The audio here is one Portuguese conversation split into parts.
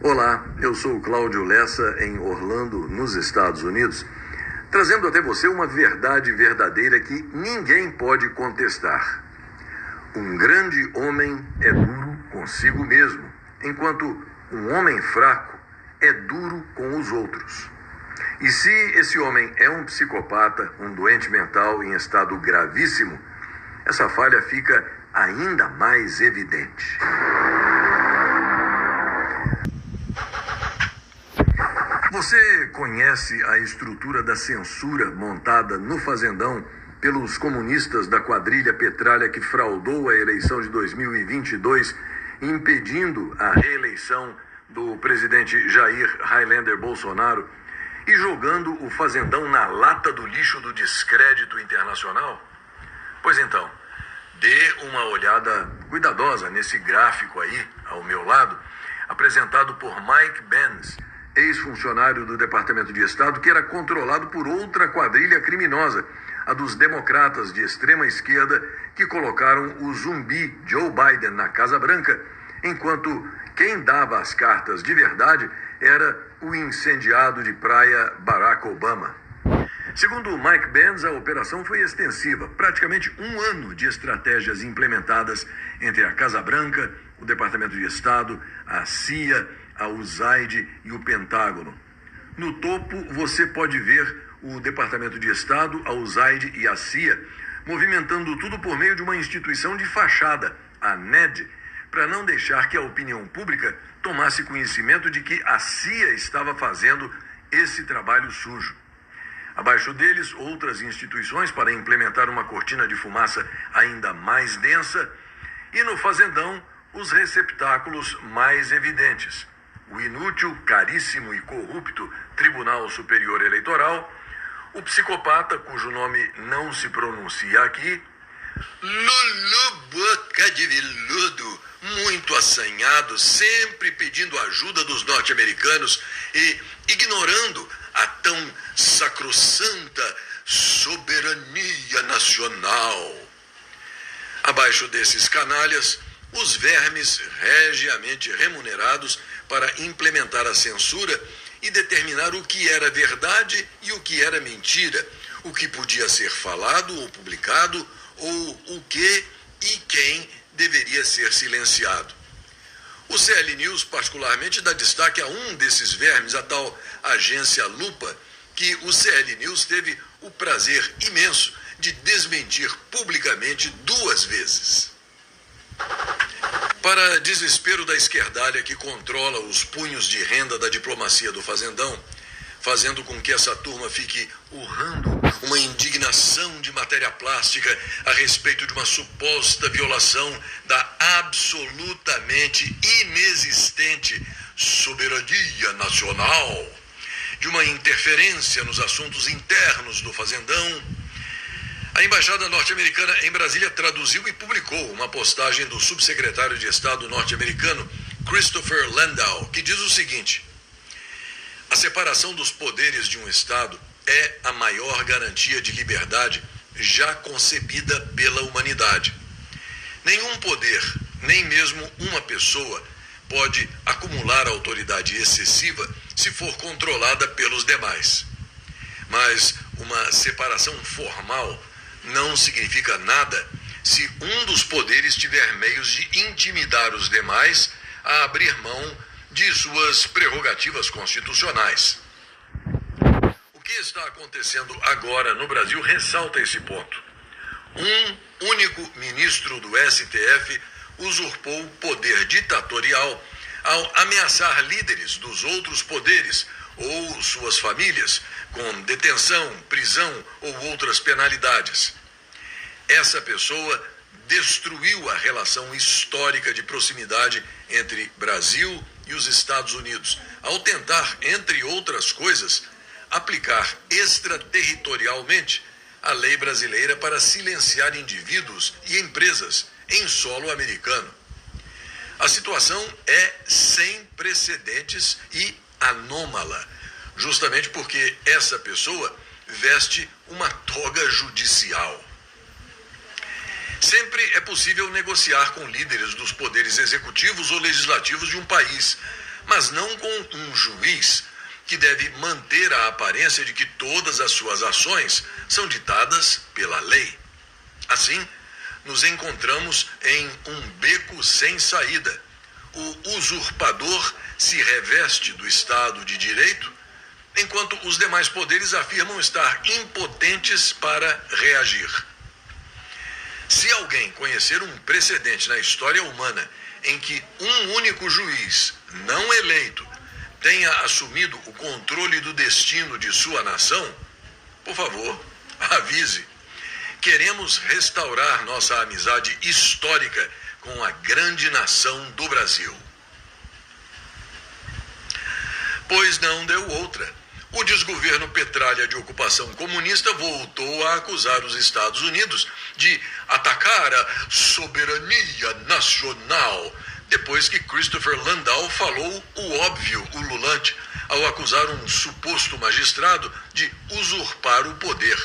Olá, eu sou o Cláudio Lessa, em Orlando, nos Estados Unidos, trazendo até você uma verdade verdadeira que ninguém pode contestar. Um grande homem é duro consigo mesmo, enquanto um homem fraco é duro com os outros. E se esse homem é um psicopata, um doente mental em estado gravíssimo, essa falha fica ainda mais evidente. Você conhece a estrutura da censura montada no Fazendão pelos comunistas da quadrilha Petralha que fraudou a eleição de 2022, impedindo a reeleição do presidente Jair Highlander Bolsonaro e jogando o Fazendão na lata do lixo do descrédito internacional? Pois então, dê uma olhada cuidadosa nesse gráfico aí, ao meu lado, apresentado por Mike Benz, ex-funcionário do Departamento de Estado, que era controlado por outra quadrilha criminosa, a dos democratas de extrema esquerda, que colocaram o zumbi Joe Biden na Casa Branca, enquanto quem dava as cartas de verdade era o incendiado de praia Barack Obama. Segundo Mike Benz, a operação foi extensiva, praticamente um ano de estratégias implementadas entre a Casa Branca, o Departamento de Estado, a CIA, a USAID e o Pentágono. No topo, você pode ver o Departamento de Estado, a USAID e a CIA movimentando tudo por meio de uma instituição de fachada, a NED, para não deixar que a opinião pública tomasse conhecimento de que a CIA estava fazendo esse trabalho sujo. Abaixo deles, outras instituições para implementar uma cortina de fumaça ainda mais densa, e no Fazendão, os receptáculos mais evidentes: o inútil, caríssimo e corrupto Tribunal Superior Eleitoral, o psicopata, cujo nome não se pronuncia aqui, Lulu Boca de Veludo, muito assanhado, sempre pedindo ajuda dos norte-americanos e ignorando a tão sacrossanta soberania nacional. Abaixo desses canalhas, os vermes regiamente remunerados para implementar a censura e determinar o que era verdade e o que era mentira, o que podia ser falado ou publicado, ou o que e quem deveria ser silenciado. O CL News particularmente dá destaque a um desses vermes, a tal agência Lupa, que o CL News teve o prazer imenso de desmentir publicamente 2 vezes. Para desespero da esquerdalha que controla os punhos de renda da diplomacia do Fazendão, fazendo com que essa turma fique urrando uma indignação de matéria plástica a respeito de uma suposta violação da absolutamente inexistente soberania nacional, de uma interferência nos assuntos internos do Fazendão, a Embaixada norte-americana em Brasília traduziu e publicou uma postagem do subsecretário de Estado norte-americano Christopher Landau, que diz o seguinte: a separação dos poderes de um Estado é a maior garantia de liberdade já concebida pela humanidade. Nenhum poder, nem mesmo uma pessoa, pode acumular autoridade excessiva se for controlada pelos demais. Mas uma separação formal não significa nada se um dos poderes tiver meios de intimidar os demais a abrir mão de suas prerrogativas constitucionais. O que está acontecendo agora no Brasil ressalta esse ponto. Um único ministro do STF usurpou poder ditatorial ao ameaçar líderes dos outros poderes ou suas famílias com detenção, prisão ou outras penalidades. Essa pessoa destruiu a relação histórica de proximidade entre Brasil e os Estados Unidos, ao tentar, entre outras coisas, aplicar extraterritorialmente a lei brasileira para silenciar indivíduos e empresas em solo americano. A situação é sem precedentes e anômala, justamente porque essa pessoa veste uma toga judicial. Sempre é possível negociar com líderes dos poderes executivos ou legislativos de um país, mas não com um juiz que deve manter a aparência de que todas as suas ações são ditadas pela lei. Assim, nos encontramos em um beco sem saída. O usurpador se reveste do Estado de Direito, enquanto os demais poderes afirmam estar impotentes para reagir. Se alguém conhecer um precedente na história humana em que um único juiz, não eleito, tenha assumido o controle do destino de sua nação, por favor, avise. Queremos restaurar nossa amizade histórica com a grande nação do Brasil. Pois não deu outra. O desgoverno Petralha de ocupação comunista voltou a acusar os Estados Unidos de atacar a soberania nacional, depois que Christopher Landau falou o óbvio ululante ao acusar um suposto magistrado de usurpar o poder.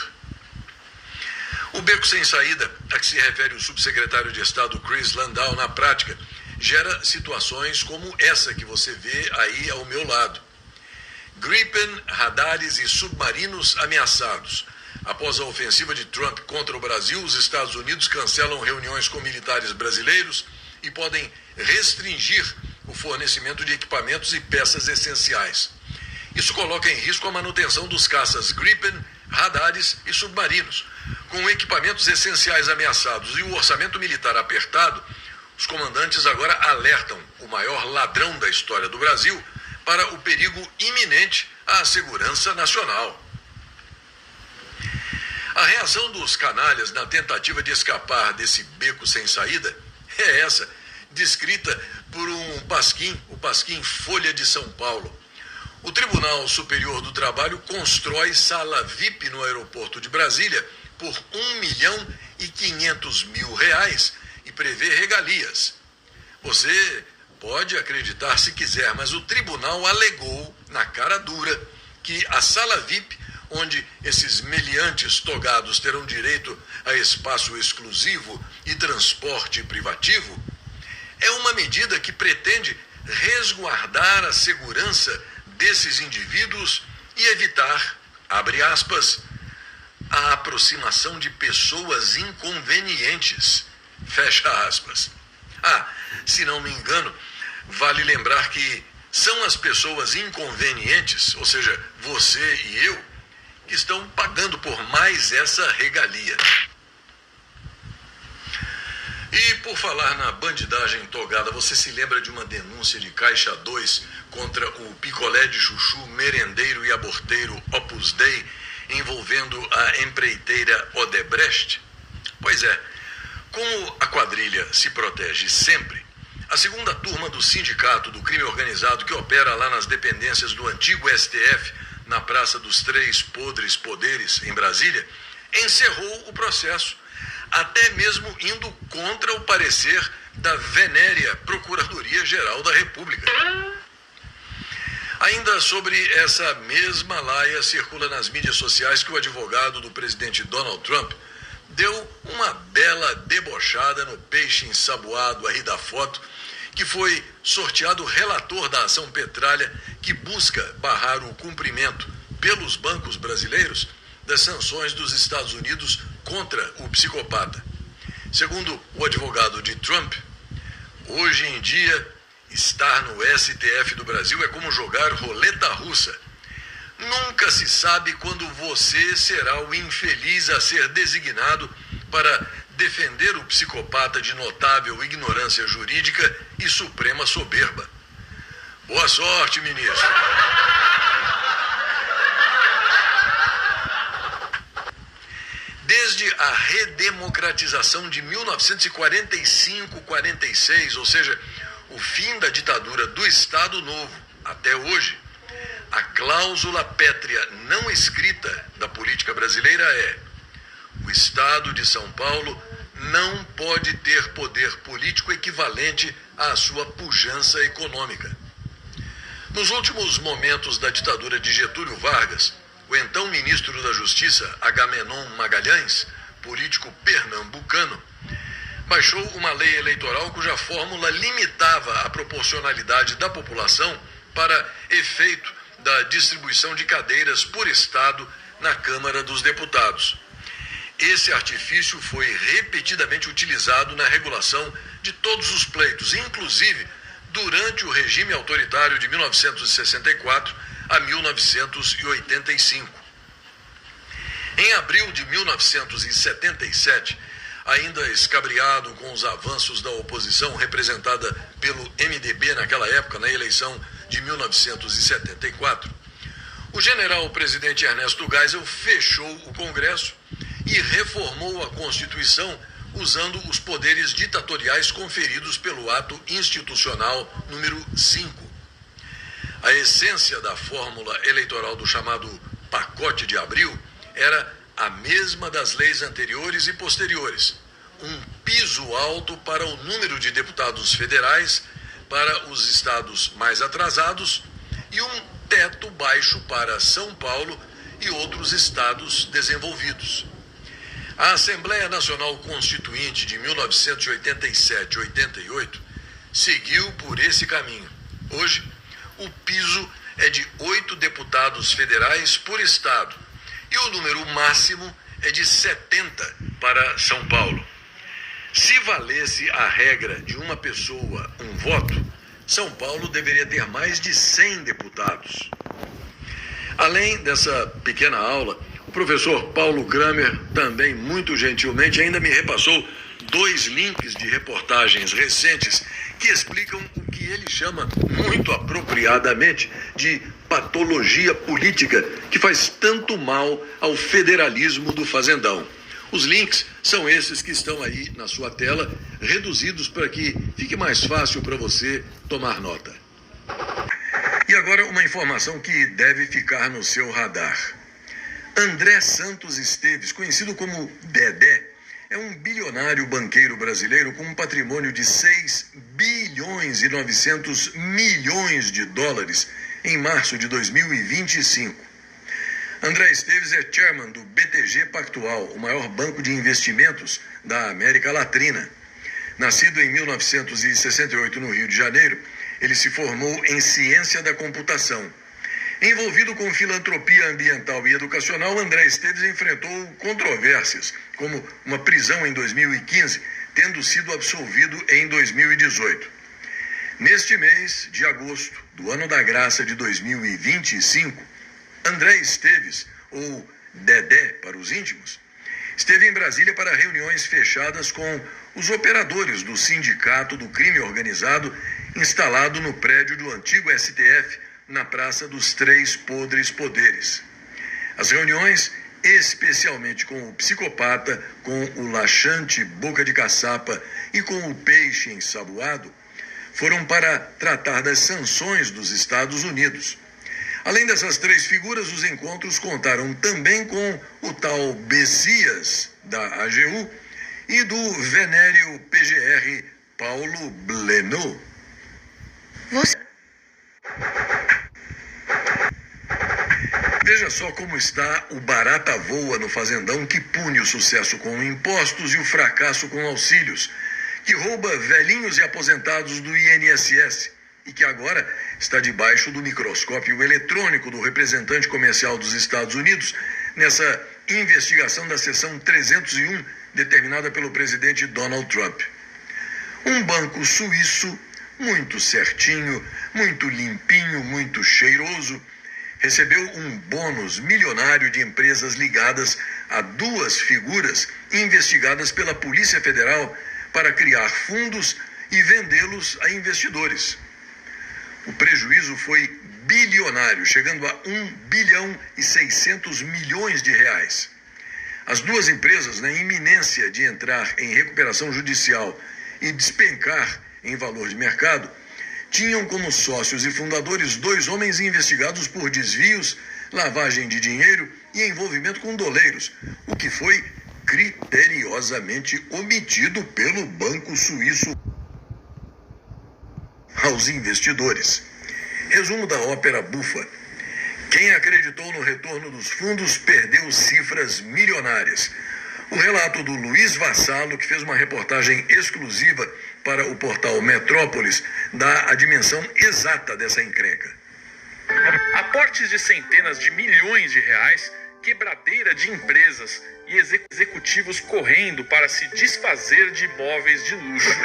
O beco sem saída, a que se refere o subsecretário de Estado Chris Landau, na prática, gera situações como essa que você vê aí ao meu lado. Gripen, radares e submarinos ameaçados. Após a ofensiva de Trump contra o Brasil, os Estados Unidos cancelam reuniões com militares brasileiros e podem restringir o fornecimento de equipamentos e peças essenciais. Isso coloca em risco a manutenção dos caças Gripen, radares e submarinos. Com equipamentos essenciais ameaçados e o orçamento militar apertado, os comandantes agora alertam o maior ladrão da história do Brasil para o perigo iminente à segurança nacional. A reação dos canalhas na tentativa de escapar desse beco sem saída é essa, descrita por um pasquim, o Pasquim Folha de São Paulo. O Tribunal Superior do Trabalho constrói sala VIP no aeroporto de Brasília por R$1.500.000 e prevê regalias. Você pode acreditar se quiser, mas o tribunal alegou, na cara dura, que a sala VIP, onde esses meliantes togados terão direito a espaço exclusivo e transporte privativo, é uma medida que pretende resguardar a segurança desses indivíduos e evitar, abre aspas, a aproximação de pessoas inconvenientes, fecha aspas. Se não me engano, vale lembrar que são as pessoas inconvenientes, ou seja, você e eu, que estão pagando por mais essa regalia. E por falar na bandidagem togada, você se lembra de uma denúncia de Caixa 2 contra o picolé de chuchu, merendeiro e aborteiro Opus Dei, envolvendo a empreiteira Odebrecht? Pois é, como a quadrilha se protege sempre, a segunda turma do Sindicato do Crime Organizado, que opera lá nas dependências do antigo STF, na Praça dos Três Podres Poderes, em Brasília, encerrou o processo, até mesmo indo contra o parecer da venérea Procuradoria-Geral da República. Ainda sobre essa mesma laia, circula nas mídias sociais que o advogado do presidente Donald Trump deu uma bela debochada no peixe ensaboado aí da foto, que foi sorteado relator da ação Petralha, que busca barrar o cumprimento pelos bancos brasileiros das sanções dos Estados Unidos contra o psicopata. Segundo o advogado de Trump, hoje em dia, estar no STF do Brasil é como jogar roleta russa. Nunca se sabe quando você será o infeliz a ser designado para defender o psicopata de notável ignorância jurídica e suprema soberba. Boa sorte, ministro. Desde a redemocratização de 1945-46, ou seja, o fim da ditadura do Estado Novo, até hoje, a cláusula pétrea não escrita da política brasileira é: o Estado de São Paulo não pode ter poder político equivalente à sua pujança econômica. Nos últimos momentos da ditadura de Getúlio Vargas, o então ministro da Justiça, Agamenon Magalhães, político pernambucano, baixou uma lei eleitoral cuja fórmula limitava a proporcionalidade da população para efeito da distribuição de cadeiras por estado na Câmara dos Deputados. Esse artifício foi repetidamente utilizado na regulação de todos os pleitos, inclusive durante o regime autoritário de 1964 a 1985. Em abril de 1977, ainda escabriado com os avanços da oposição representada pelo MDB naquela época, na eleição de 1974, o general-presidente Ernesto Geisel fechou o Congresso e reformou a Constituição usando os poderes ditatoriais conferidos pelo Ato Institucional número 5. A essência da fórmula eleitoral do chamado Pacote de Abril era a mesma das leis anteriores e posteriores. Um piso alto para o número de deputados federais para os estados mais atrasados e um teto baixo para São Paulo e outros estados desenvolvidos. A Assembleia Nacional Constituinte de 1987-88 seguiu por esse caminho. Hoje, o piso é de 8 deputados federais por estado e o número máximo é de 70 para São Paulo. Se valesse a regra de uma pessoa, um voto, São Paulo deveria ter mais de 100 deputados. Além dessa pequena aula, o professor Paulo Kramer, também muito gentilmente, ainda me repassou 2 links de reportagens recentes que explicam o que ele chama, muito apropriadamente, de patologia política que faz tanto mal ao federalismo do fazendão. Os links são esses que estão aí na sua tela, reduzidos para que fique mais fácil para você tomar nota. E agora uma informação que deve ficar no seu radar. André Santos Esteves, conhecido como Dedé, é um bilionário banqueiro brasileiro com um patrimônio de 6 bilhões e 900 milhões de dólares em março de 2025. André Esteves é chairman do BTG Pactual, o maior banco de investimentos da América Latina. Nascido em 1968 no Rio de Janeiro, ele se formou em ciência da computação. Envolvido com filantropia ambiental e educacional, André Esteves enfrentou controvérsias, como uma prisão em 2015, tendo sido absolvido em 2018. Neste mês de agosto do ano da graça de 2025, André Esteves, ou Dedé para os íntimos, esteve em Brasília para reuniões fechadas com os operadores do Sindicato do Crime Organizado, instalado no prédio do antigo STF, na Praça dos Três Podres Poderes. As reuniões, especialmente com o psicopata, com o laxante boca de caçapa e com o peixe ensaboado, foram para tratar das sanções dos Estados Unidos. Além dessas 3 figuras, os encontros contaram também com o tal Bessias, da AGU, e do venério PGR Paulo Blenot. Veja só como está o barata voa no fazendão que pune o sucesso com impostos e o fracasso com auxílios, que rouba velhinhos e aposentados do INSS e que agora está debaixo do microscópio eletrônico do representante comercial dos Estados Unidos nessa investigação da seção 301 determinada pelo presidente Donald Trump. Um banco suíço, muito certinho, muito limpinho, muito cheiroso, recebeu um bônus milionário de empresas ligadas a 2 figuras investigadas pela Polícia Federal para criar fundos e vendê-los a investidores. O prejuízo foi bilionário, chegando a 1 bilhão e 600 milhões de reais. As 2 empresas, na iminência de entrar em recuperação judicial e despencar em valor de mercado, tinham como sócios e fundadores 2 homens investigados por desvios, lavagem de dinheiro e envolvimento com doleiros, o que foi criteriosamente omitido pelo banco suíço aos investidores. Resumo da ópera bufa. Quem acreditou no retorno dos fundos perdeu cifras milionárias. O relato do Luiz Vassalo, que fez uma reportagem exclusiva para o portal Metrópolis, dá a dimensão exata dessa encrenca. Aportes de centenas de milhões de reais, quebradeira de empresas e executivos correndo para se desfazer de imóveis de luxo.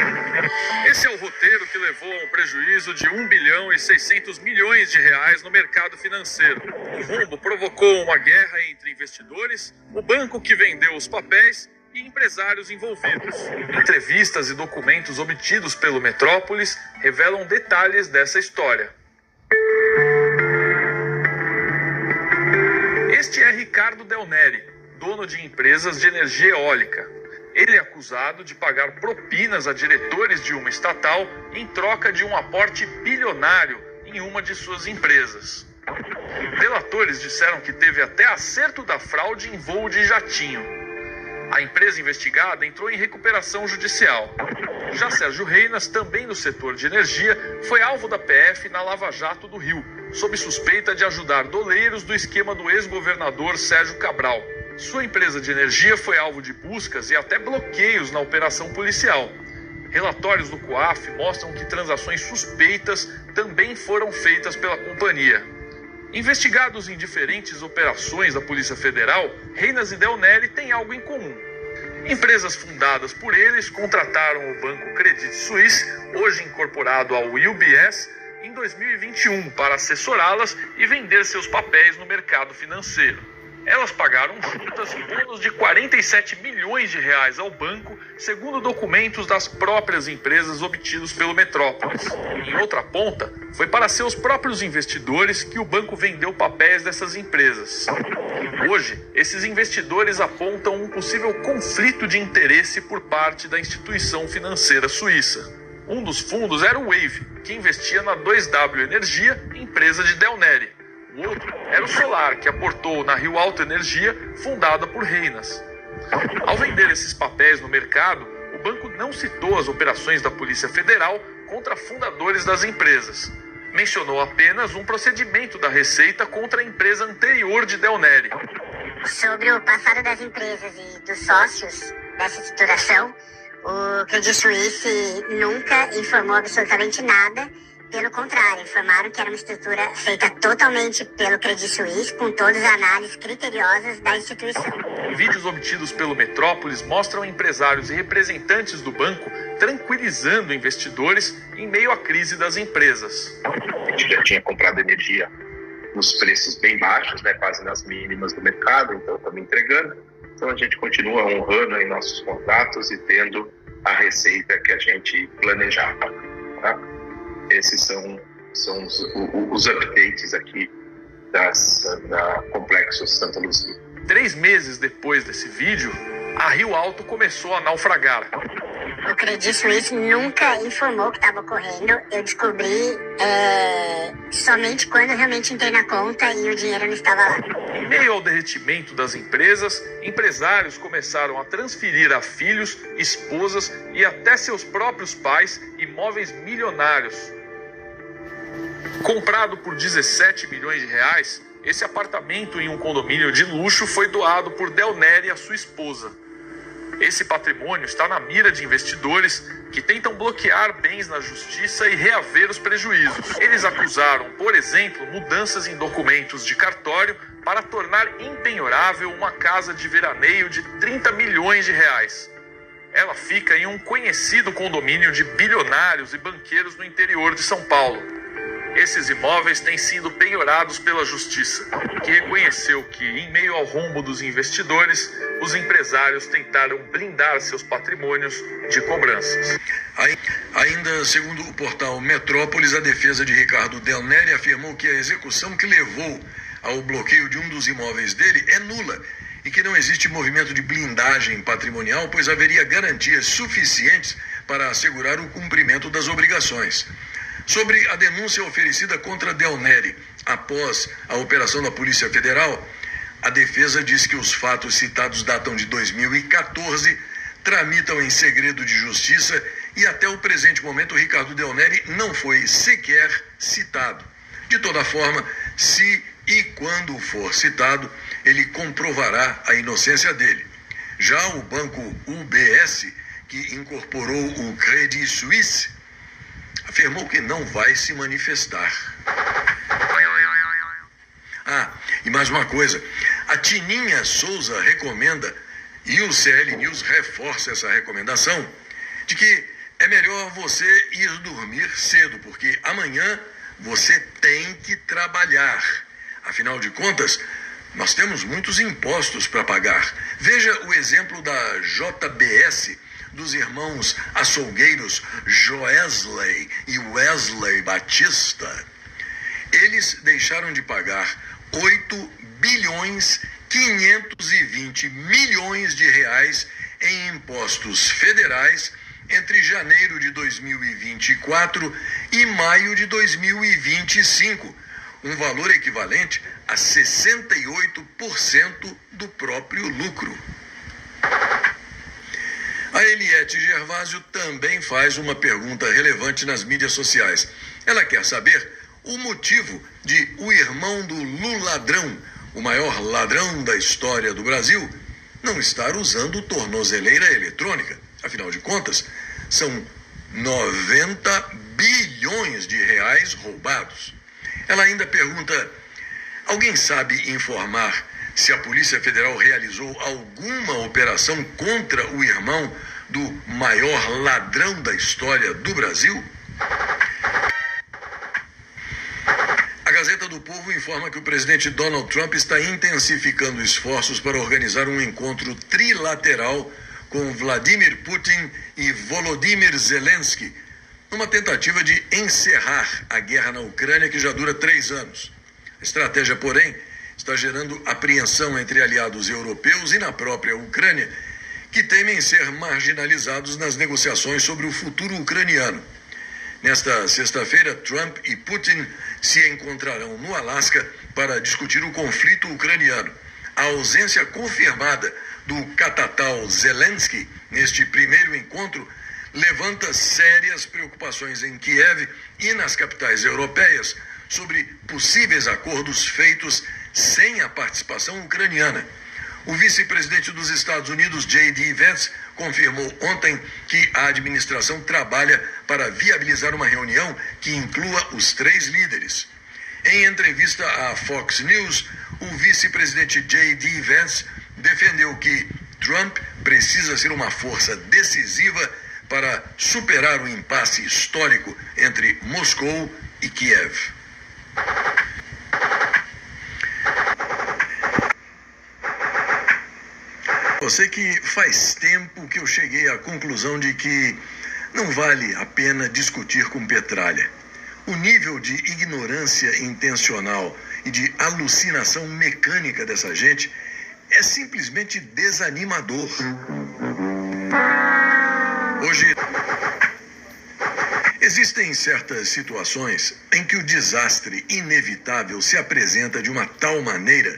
Esse é o roteiro que levou a um prejuízo de 1 bilhão e 600 milhões de reais no mercado financeiro. O rombo provocou uma guerra entre investidores, o banco que vendeu os papéis e empresários envolvidos. Entrevistas e documentos obtidos pelo Metrópolis revelam detalhes dessa história. Este é Ricardo Del Neri, dono de empresas de energia eólica. Ele é acusado de pagar propinas a diretores de uma estatal em troca de um aporte bilionário em uma de suas empresas. Delatores disseram que teve até acerto da fraude em voo de jatinho. A empresa investigada entrou em recuperação judicial. Já Sérgio Reinas, também no setor de energia, foi alvo da PF na Lava Jato do Rio, sob suspeita de ajudar doleiros do esquema do ex-governador Sérgio Cabral. Sua empresa de energia foi alvo de buscas e até bloqueios na operação policial. Relatórios do COAF mostram que transações suspeitas também foram feitas pela companhia. Investigados em diferentes operações da Polícia Federal, Reinas e Del Neri têm algo em comum. Empresas fundadas por eles contrataram o banco Credit Suisse, hoje incorporado ao UBS, em 2021 para assessorá-las e vender seus papéis no mercado financeiro. Elas pagaram juntas bônus de 47 milhões de reais ao banco, segundo documentos das próprias empresas obtidos pelo Metrópolis. Em outra ponta, foi para seus próprios investidores que o banco vendeu papéis dessas empresas. Hoje, esses investidores apontam um possível conflito de interesse por parte da instituição financeira suíça. Um dos fundos era o Wave, que investia na 2W Energia, empresa de Del Neri. O outro era o Solar, que aportou na Rio Alto Energia, fundada por Reinas. Ao vender esses papéis no mercado, o banco não citou as operações da Polícia Federal contra fundadores das empresas. Mencionou apenas um procedimento da Receita contra a empresa anterior de Del Neri. Sobre o passado das empresas e dos sócios dessa estruturação, o Credit Suisse nunca informou absolutamente nada. Pelo contrário, informaram que era uma estrutura feita totalmente pelo Credit Suisse, com todas as análises criteriosas da instituição. Vídeos obtidos pelo Metrópolis mostram empresários e representantes do banco tranquilizando investidores em meio à crise das empresas. A gente já tinha comprado energia nos preços bem baixos, quase nas mínimas do mercado, então estamos entregando. Então a gente continua honrando em nossos contratos e tendo a receita que a gente planejava. Tá? Esses são os updates aqui da Complexo Santa Luzia. 3 meses depois desse vídeo, a Rio Alto começou a naufragar. O Credit Suisse nunca informou o que estava ocorrendo. Eu descobri somente quando eu realmente entrei na conta e o dinheiro não estava lá. Em meio ao derretimento das empresas, empresários começaram a transferir a filhos, esposas e até seus próprios pais imóveis milionários. Comprado por 17 milhões de reais, esse apartamento em um condomínio de luxo foi doado por Del Neri a sua esposa. Esse patrimônio está na mira de investidores que tentam bloquear bens na justiça e reaver os prejuízos. Eles acusaram, por exemplo, mudanças em documentos de cartório para tornar impenhorável uma casa de veraneio de 30 milhões de reais. Ela fica em um conhecido condomínio de bilionários e banqueiros no interior de São Paulo. Esses imóveis têm sido penhorados pela Justiça, que reconheceu que, em meio ao rombo dos investidores, os empresários tentaram blindar seus patrimônios de cobranças. Ainda segundo o portal Metrópolis, a defesa de Ricardo Del Neri afirmou que a execução que levou ao bloqueio de um dos imóveis dele é nula e que não existe movimento de blindagem patrimonial, pois haveria garantias suficientes para assegurar o cumprimento das obrigações. Sobre a denúncia oferecida contra Del Neri após a operação da Polícia Federal, a defesa diz que os fatos citados datam de 2014, tramitam em segredo de justiça e até o presente momento Ricardo Del Neri não foi sequer citado. De toda forma, se e quando for citado, ele comprovará a inocência dele. Já o banco UBS, que incorporou o Credit Suisse, afirmou que não vai se manifestar. E mais uma coisa, a Tininha Souza recomenda, e o CL News reforça essa recomendação, de que é melhor você ir dormir cedo, porque amanhã você tem que trabalhar. Afinal de contas, nós temos muitos impostos para pagar. Veja o exemplo da JBS, dos irmãos açougueiros Joesley e Wesley Batista. Eles deixaram de pagar 8,520 bilhões de reais em impostos federais entre janeiro de 2024 e maio de 2025, um valor equivalente a 68% do próprio lucro. A Eliette Gervásio também faz uma pergunta relevante nas mídias sociais. Ela quer saber o motivo de o irmão do Luladrão, o maior ladrão da história do Brasil, não estar usando tornozeleira eletrônica. Afinal de contas, são 90 bilhões de reais roubados. Ela ainda pergunta: alguém sabe informar se a Polícia Federal realizou alguma operação contra o irmão do maior ladrão da história do Brasil? A Gazeta do Povo informa que o presidente Donald Trump está intensificando esforços para organizar um encontro trilateral com Vladimir Putin e Volodymyr Zelensky, numa tentativa de encerrar a guerra na Ucrânia, que já dura 3 anos. A estratégia, porém, está gerando apreensão entre aliados europeus e na própria Ucrânia, que temem ser marginalizados nas negociações sobre o futuro ucraniano. Nesta sexta-feira, Trump e Putin se encontrarão no Alasca para discutir o conflito ucraniano. A ausência confirmada do catatal Zelensky neste primeiro encontro levanta sérias preocupações em Kiev e nas capitais europeias sobre possíveis acordos feitos sem a participação ucraniana. O vice-presidente dos Estados Unidos, J.D. Vance, confirmou ontem que a administração trabalha para viabilizar uma reunião que inclua os 3 líderes. Em entrevista à Fox News, o vice-presidente J.D. Vance defendeu que Trump precisa ser uma força decisiva para superar o impasse histórico entre Moscou e Kiev. Eu sei que faz tempo que eu cheguei à conclusão de que não vale a pena discutir com Petralha. O nível de ignorância intencional e de alucinação mecânica dessa gente é simplesmente desanimador. Hoje, existem certas situações em que o desastre inevitável se apresenta de uma tal maneira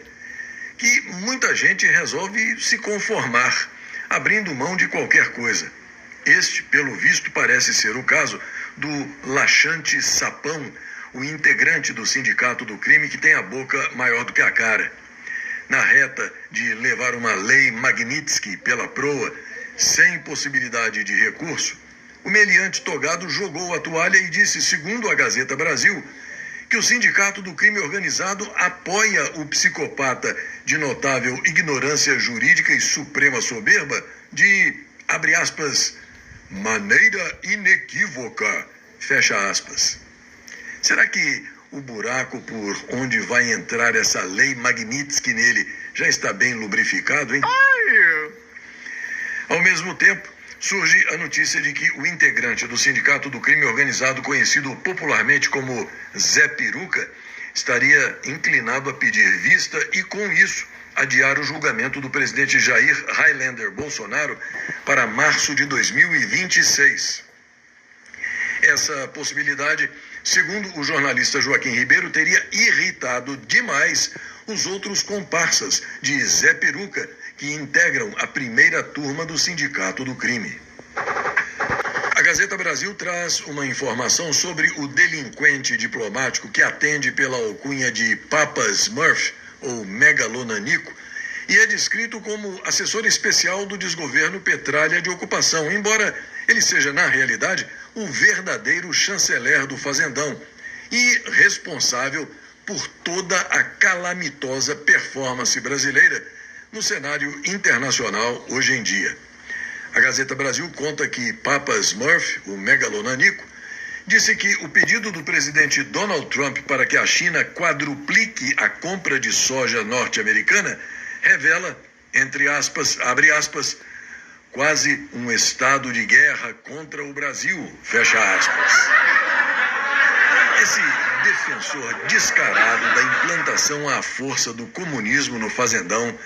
que muita gente resolve se conformar, abrindo mão de qualquer coisa. Este, pelo visto, parece ser o caso do laxante Sapão, o integrante do Sindicato do Crime que tem a boca maior do que a cara. Na reta de levar uma lei Magnitsky pela proa, sem possibilidade de recurso, o meliante togado jogou a toalha e disse, segundo a Gazeta Brasil, que o Sindicato do Crime Organizado apoia o psicopata de notável ignorância jurídica e suprema soberba de, abre aspas, maneira inequívoca, fecha aspas. Será que o buraco por onde vai entrar essa lei Magnitsky nele já está bem lubrificado, hein? Ao mesmo tempo, surge a notícia de que o integrante do Sindicato do Crime Organizado, conhecido popularmente como Zé Peruca, estaria inclinado a pedir vista e, com isso, adiar o julgamento do presidente Jair Highlander Bolsonaro para março de 2026. Essa possibilidade, segundo o jornalista Joaquim Ribeiro, teria irritado demais os outros comparsas de Zé Peruca, que integram a primeira turma do Sindicato do Crime. A Gazeta Brasil traz uma informação sobre o delinquente diplomático que atende pela alcunha de Papa Smurf, ou Megalonanico, e é descrito como assessor especial do desgoverno Petralha de ocupação, embora ele seja, na realidade, o verdadeiro chanceler do Fazendão e responsável por toda a calamitosa performance brasileira no cenário internacional hoje em dia. A Gazeta Brasil conta que Papa Smurf, o megalonanico, disse que o pedido do presidente Donald Trump para que a China quadruplique a compra de soja norte-americana revela, entre aspas, abre aspas, quase um estado de guerra contra o Brasil, fecha aspas. Esse defensor descarado da implantação à força do comunismo no fazendão,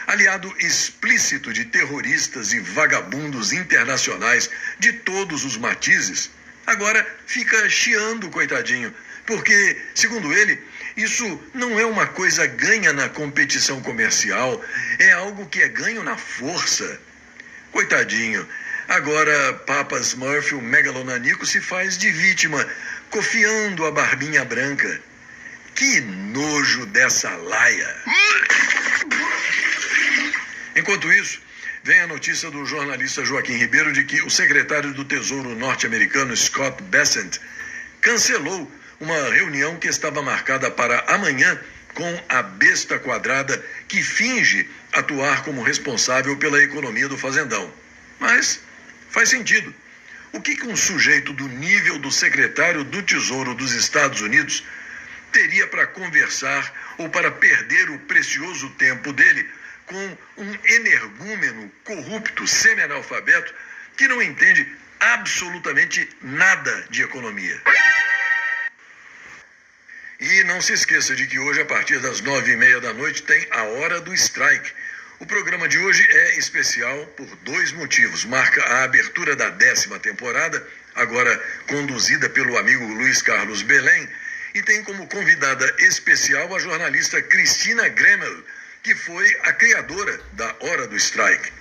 aliado explícito de terroristas e vagabundos internacionais de todos os matizes, agora fica chiando, coitadinho, porque, segundo ele, isso não é uma coisa ganha na competição comercial, é algo que é ganho na força. Coitadinho, agora Papa Smurf, o megalonanico, se faz de vítima, cofiando a barbinha branca. Que nojo dessa laia! Enquanto isso, vem a notícia do jornalista Joaquim Ribeiro de que o secretário do Tesouro norte-americano Scott Bessent cancelou uma reunião que estava marcada para amanhã com a besta quadrada que finge atuar como responsável pela economia do fazendão. Mas faz sentido. O que um sujeito do nível do secretário do Tesouro dos Estados Unidos teria para conversar ou para perder o precioso tempo dele com um energúmeno corrupto semi-analfabeto que não entende absolutamente nada de economia? E não se esqueça de que hoje, a partir das 9h30 da noite, tem a Hora do Strike. O programa de hoje é especial por 2 motivos. Marca a abertura da 10ª temporada, agora conduzida pelo amigo Luiz Carlos Belém, e tem como convidada especial a jornalista Cristina Gremel, que foi a criadora da Hora do Strike.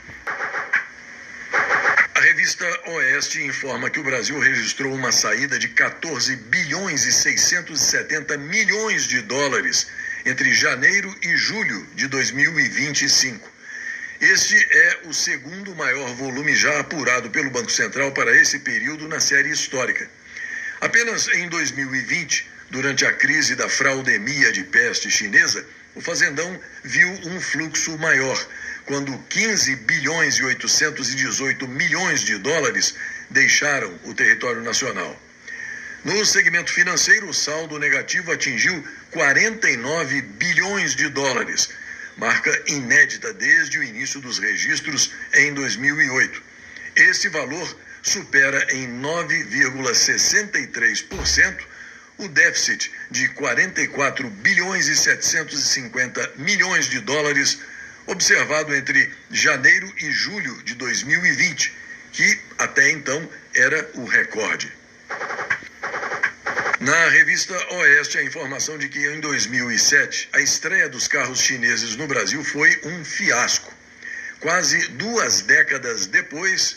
A revista Oeste informa que o Brasil registrou uma saída de 14 bilhões e 670 milhões de dólares entre janeiro e julho de 2025. Este é o segundo maior volume já apurado pelo Banco Central para esse período na série histórica. Apenas em 2020, durante a crise da fraudemia de peste chinesa, o fazendão viu um fluxo maior, quando 15 bilhões e 818 milhões de dólares deixaram o território nacional. No segmento financeiro, o saldo negativo atingiu 49 bilhões de dólares, marca inédita desde o início dos registros em 2008. Esse valor supera em 9,63% o déficit de 44 bilhões e 750 milhões de dólares observado entre janeiro e julho de 2020, que até então era o recorde. Na revista Oeste, a informação de que em 2007 a estreia dos carros chineses no Brasil foi um fiasco. Quase 2 décadas depois,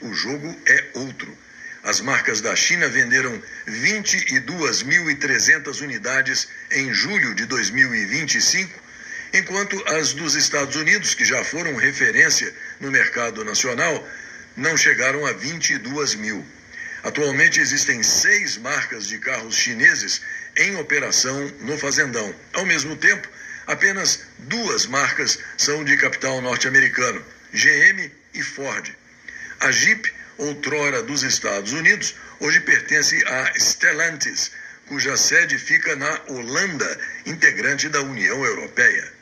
o jogo é outro. As marcas da China venderam 22.300 unidades em julho de 2025, enquanto as dos Estados Unidos, que já foram referência no mercado nacional, não chegaram a 22 mil. Atualmente existem 6 marcas de carros chineses em operação no fazendão. Ao mesmo tempo, apenas 2 marcas são de capital norte-americano, GM e Ford. A Jeep, outrora dos Estados Unidos, hoje pertence a Stellantis, cuja sede fica na Holanda, integrante da União Europeia.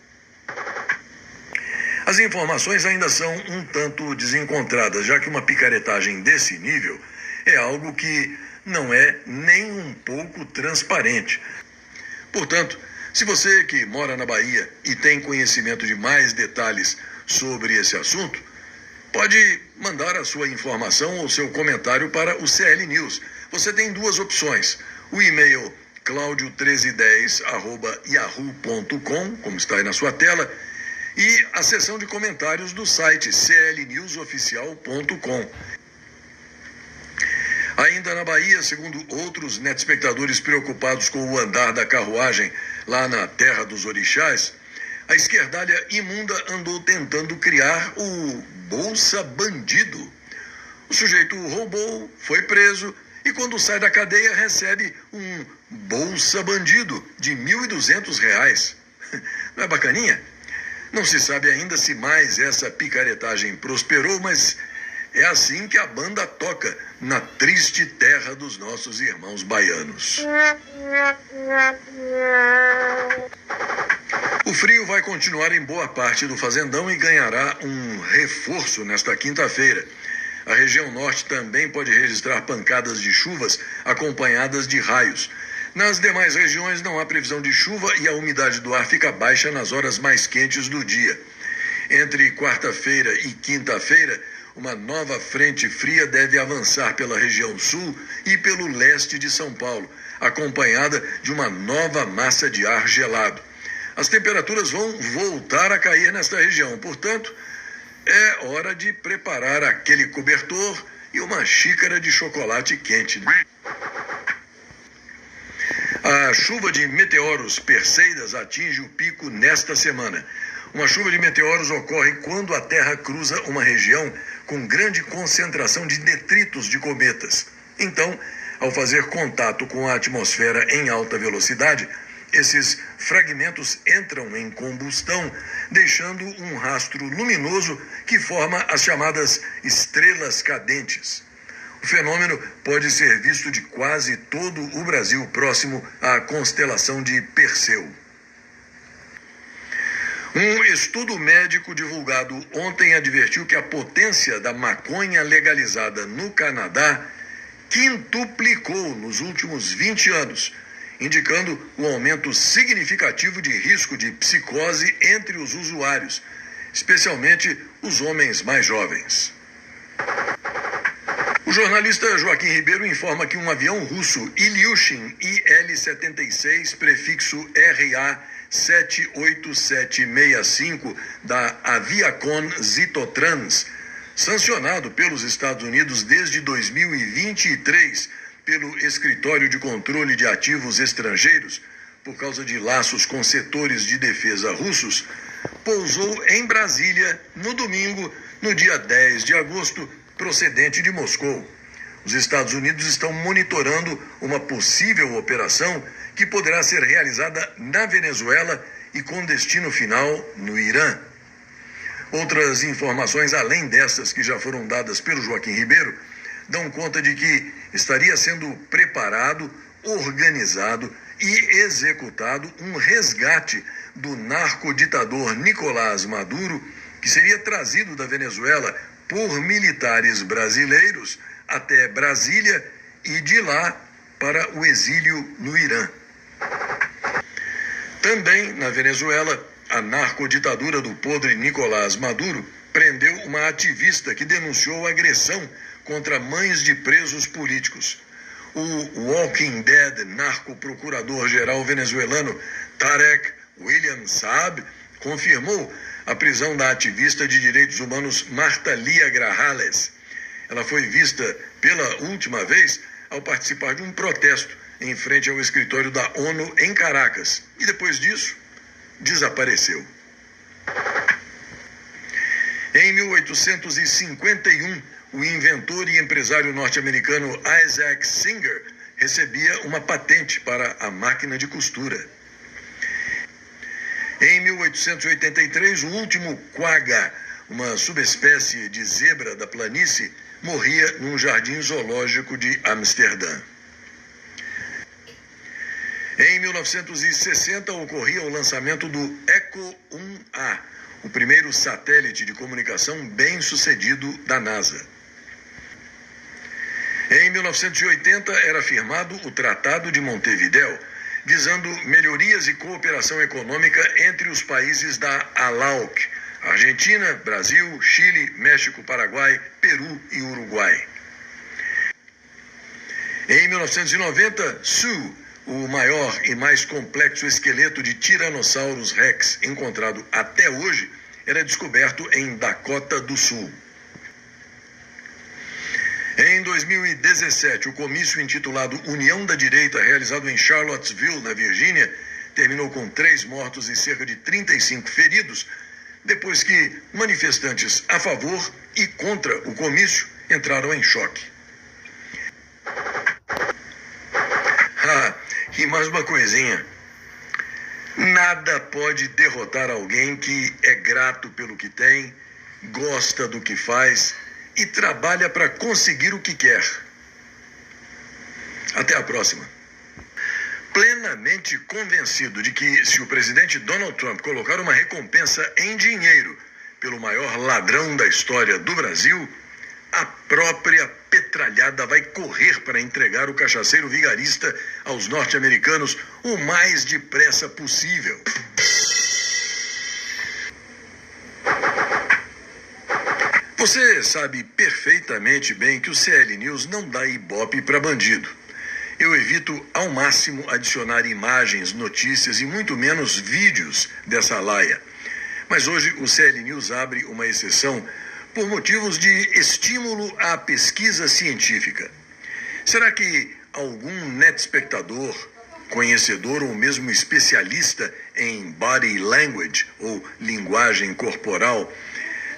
As informações ainda são um tanto desencontradas, já que uma picaretagem desse nível é algo que não é nem um pouco transparente. Portanto, se você que mora na Bahia e tem conhecimento de mais detalhes sobre esse assunto, pode mandar a sua informação ou seu comentário para o CL News. Você tem 2 opções. O e-mail claudio1310@yahoo.com, como está aí na sua tela, e a seção de comentários do site clnewsoficial.com. Ainda na Bahia, segundo outros netespectadores preocupados com o andar da carruagem lá na terra dos orixás, a esquerdalha imunda andou tentando criar o Bolsa Bandido. O sujeito roubou, foi preso e quando sai da cadeia recebe um Bolsa Bandido, de R$ 1.200. Não é bacaninha? Não se sabe ainda se mais essa picaretagem prosperou, mas é assim que a banda toca na triste terra dos nossos irmãos baianos. O frio vai continuar em boa parte do fazendão e ganhará um reforço nesta quinta-feira. A região norte também pode registrar pancadas de chuvas acompanhadas de raios. Nas demais regiões não há previsão de chuva e a umidade do ar fica baixa nas horas mais quentes do dia. Entre quarta-feira e quinta-feira, uma nova frente fria deve avançar pela região sul e pelo leste de São Paulo, acompanhada de uma nova massa de ar gelado. As temperaturas vão voltar a cair nesta região, portanto, é hora de preparar aquele cobertor e uma xícara de chocolate quente. A chuva de meteoros Perseidas atinge o pico nesta semana. Uma chuva de meteoros ocorre quando a Terra cruza uma região com grande concentração de detritos de cometas. Então, ao fazer contato com a atmosfera em alta velocidade, esses fragmentos entram em combustão, deixando um rastro luminoso que forma as chamadas estrelas cadentes. O fenômeno pode ser visto de quase todo o Brasil próximo à constelação de Perseu. Um estudo médico divulgado ontem advertiu que a potência da maconha legalizada no Canadá quintuplicou nos últimos 20 anos, indicando um aumento significativo de risco de psicose entre os usuários, especialmente os homens mais jovens. O jornalista Joaquim Ribeiro informa que um avião russo Ilyushin IL-76, prefixo RA-78765, da Aviacon Zitotrans, sancionado pelos Estados Unidos desde 2023 pelo Escritório de Controle de Ativos Estrangeiros, por causa de laços com setores de defesa russos, pousou em Brasília no domingo, no dia 10 de agosto, procedente de Moscou. Os Estados Unidos estão monitorando uma possível operação que poderá ser realizada na Venezuela e com destino final no Irã. Outras informações, além dessas que já foram dadas pelo Joaquim Ribeiro, dão conta de que estaria sendo preparado, organizado e executado um resgate do narcoditador Nicolás Maduro, que seria trazido da Venezuela por militares brasileiros até Brasília e de lá para o exílio no Irã. Também na Venezuela, a narcoditadura do podre Nicolás Maduro prendeu uma ativista que denunciou agressão contra mães de presos políticos. O Walking Dead narco-procurador-geral venezuelano Tarek William Saab confirmou a prisão da ativista de direitos humanos Marta Lía Grajales. Ela foi vista pela última vez ao participar de um protesto em frente ao escritório da ONU em Caracas e depois disso desapareceu. Em 1851, o inventor e empresário norte-americano Isaac Singer recebia uma patente para a máquina de costura. Em 1883, o último quagga, uma subespécie de zebra da planície, morria num jardim zoológico de Amsterdã. Em 1960, ocorria o lançamento do Echo 1A, o primeiro satélite de comunicação bem-sucedido da NASA. Em 1980, era firmado o Tratado de Montevidéu, visando melhorias e cooperação econômica entre os países da ALAUC, Argentina, Brasil, Chile, México, Paraguai, Peru e Uruguai. Em 1990, Sioux, o maior e mais complexo esqueleto de Tyrannosaurus Rex encontrado até hoje, era descoberto em Dakota do Sul. Em 2017, o comício intitulado União da Direita, realizado em Charlottesville, na Virgínia, terminou com 3 mortos e cerca de 35 feridos, depois que manifestantes a favor e contra o comício entraram em choque. E mais uma coisinha. Nada pode derrotar alguém que é grato pelo que tem, gosta do que faz e trabalha para conseguir o que quer. Até a próxima. Plenamente convencido de que se o presidente Donald Trump colocar uma recompensa em dinheiro pelo maior ladrão da história do Brasil, a própria petralhada vai correr para entregar o cachaceiro vigarista aos norte-americanos o mais depressa possível. Você sabe perfeitamente bem que o CL News não dá ibope para bandido. Eu evito ao máximo adicionar imagens, notícias e muito menos vídeos dessa laia. Mas hoje o CL News abre uma exceção por motivos de estímulo à pesquisa científica. Será que algum netespectador, conhecedor ou mesmo especialista em body language ou linguagem corporal,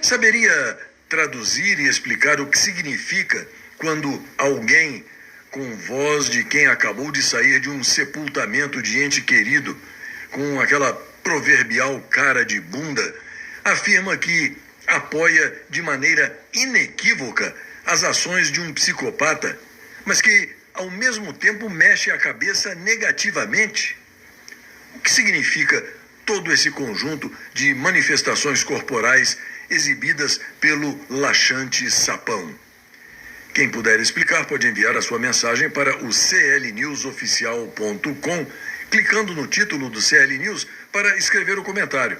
saberia traduzir e explicar o que significa quando alguém, com voz de quem acabou de sair de um sepultamento de ente querido, com aquela proverbial cara de bunda, afirma que apoia de maneira inequívoca as ações de um psicopata, mas que, ao mesmo tempo, mexe a cabeça negativamente? O que significa todo esse conjunto de manifestações corporais exibidas pelo laxante sapão? Quem puder explicar pode enviar a sua mensagem para o clnewsoficial.com, clicando no título do CL News para escrever o comentário.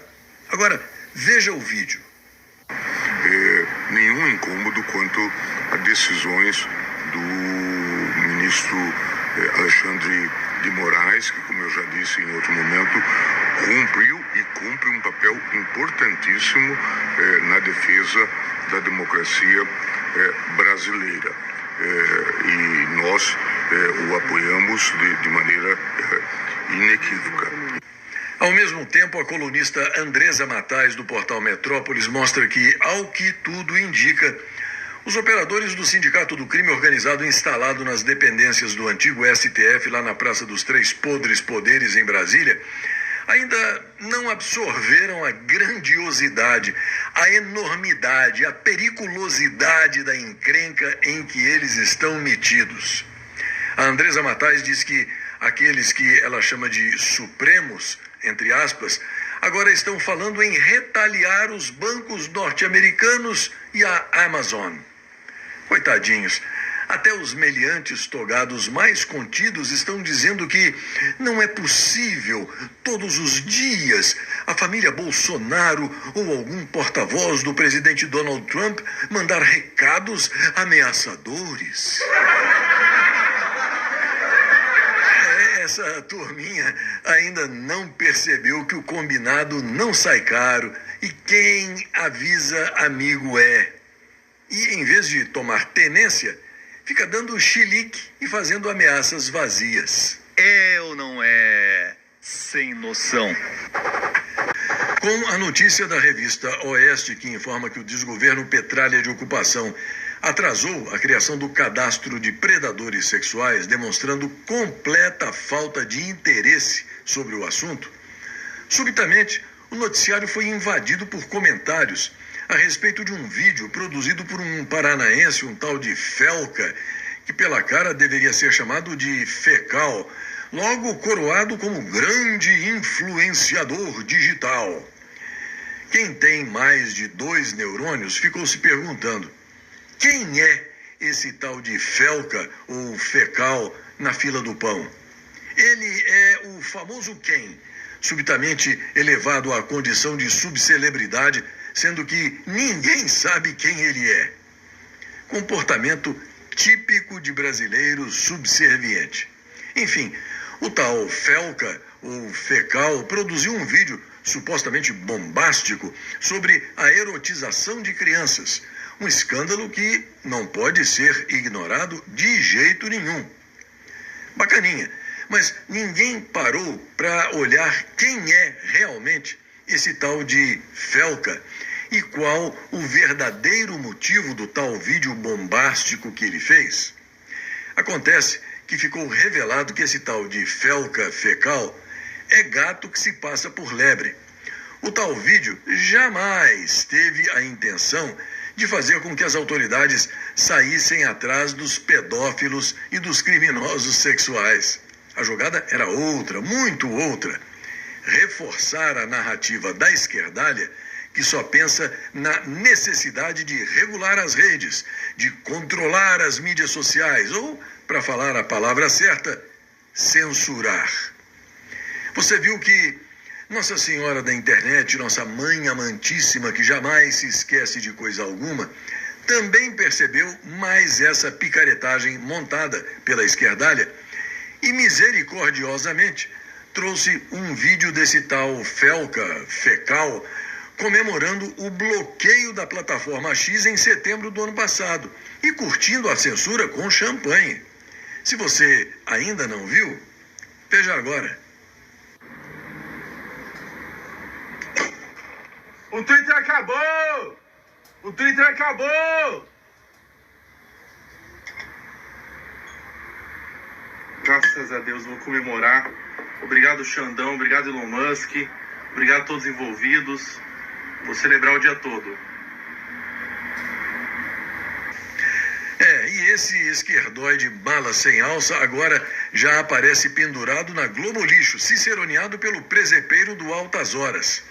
Agora, veja o vídeo. Nenhum incômodo quanto a decisões do ministro Alexandre de Moraes, que, como eu já disse em outro momento, cumpriu e cumpre um papel importantíssimo na defesa da democracia brasileira. E nós o apoiamos de maneira inequívoca. Ao mesmo tempo, a colunista Andresa Matais, do portal Metrópolis, mostra que, ao que tudo indica, os operadores do Sindicato do Crime Organizado instalado nas dependências do antigo STF, lá na Praça dos Três Podres Poderes, em Brasília, ainda não absorveram a grandiosidade, a enormidade, a periculosidade da encrenca em que eles estão metidos. A Andresa Matais diz que aqueles que ela chama de supremos, entre aspas, agora estão falando em retaliar os bancos norte-americanos e a Amazon. Coitadinhos, até os meliantes togados mais contidos estão dizendo que não é possível, todos os dias, a família Bolsonaro ou algum porta-voz do presidente Donald Trump mandar recados ameaçadores. Essa turminha ainda não percebeu que o combinado não sai caro e quem avisa amigo é. E em vez de tomar tenência, fica dando chilique e fazendo ameaças vazias. É ou não é sem noção? Com a notícia da revista Oeste, que informa que o desgoverno Petralha de Ocupação atrasou a criação do cadastro de predadores sexuais, demonstrando completa falta de interesse sobre o assunto, subitamente o noticiário foi invadido por comentários a respeito de um vídeo produzido por um paranaense, um tal de Felca, que pela cara deveria ser chamado de Fecal, logo coroado como grande influenciador digital. Quem tem mais de 2 neurônios ficou se perguntando: quem é esse tal de Felca ou Fecal na fila do pão? Ele é o famoso quem, subitamente elevado à condição de subcelebridade, sendo que ninguém sabe quem ele é. Comportamento típico de brasileiro subserviente. Enfim, o tal Felca ou Fecal produziu um vídeo supostamente bombástico sobre a erotização de crianças. Um escândalo que não pode ser ignorado de jeito nenhum. Bacaninha, mas ninguém parou para olhar quem é realmente esse tal de Felca e qual o verdadeiro motivo do tal vídeo bombástico que ele fez. Acontece que ficou revelado que esse tal de felca fecal é gato que se passa por lebre. O tal vídeo jamais teve a intenção de fazer com que as autoridades saíssem atrás dos pedófilos e dos criminosos sexuais. A jogada era outra, muito outra. Reforçar a narrativa da esquerdalha, que só pensa na necessidade de regular as redes, de controlar as mídias sociais ou, para falar a palavra certa, censurar. Você viu que Nossa Senhora da Internet, nossa mãe amantíssima que jamais se esquece de coisa alguma, também percebeu mais essa picaretagem montada pela esquerdalha e misericordiosamente trouxe um vídeo desse tal felca fecal comemorando o bloqueio da plataforma X em setembro do ano passado e curtindo a censura com champanhe. Se você ainda não viu, veja agora. O Twitter acabou! O Twitter acabou! Graças a Deus, vou comemorar. Obrigado, Xandão. Obrigado, Elon Musk. Obrigado a todos os envolvidos. Vou celebrar o dia todo. E esse esquerdoide bala sem alça agora já aparece pendurado na Globo Lixo, ciceroneado pelo presepeiro do Altas Horas.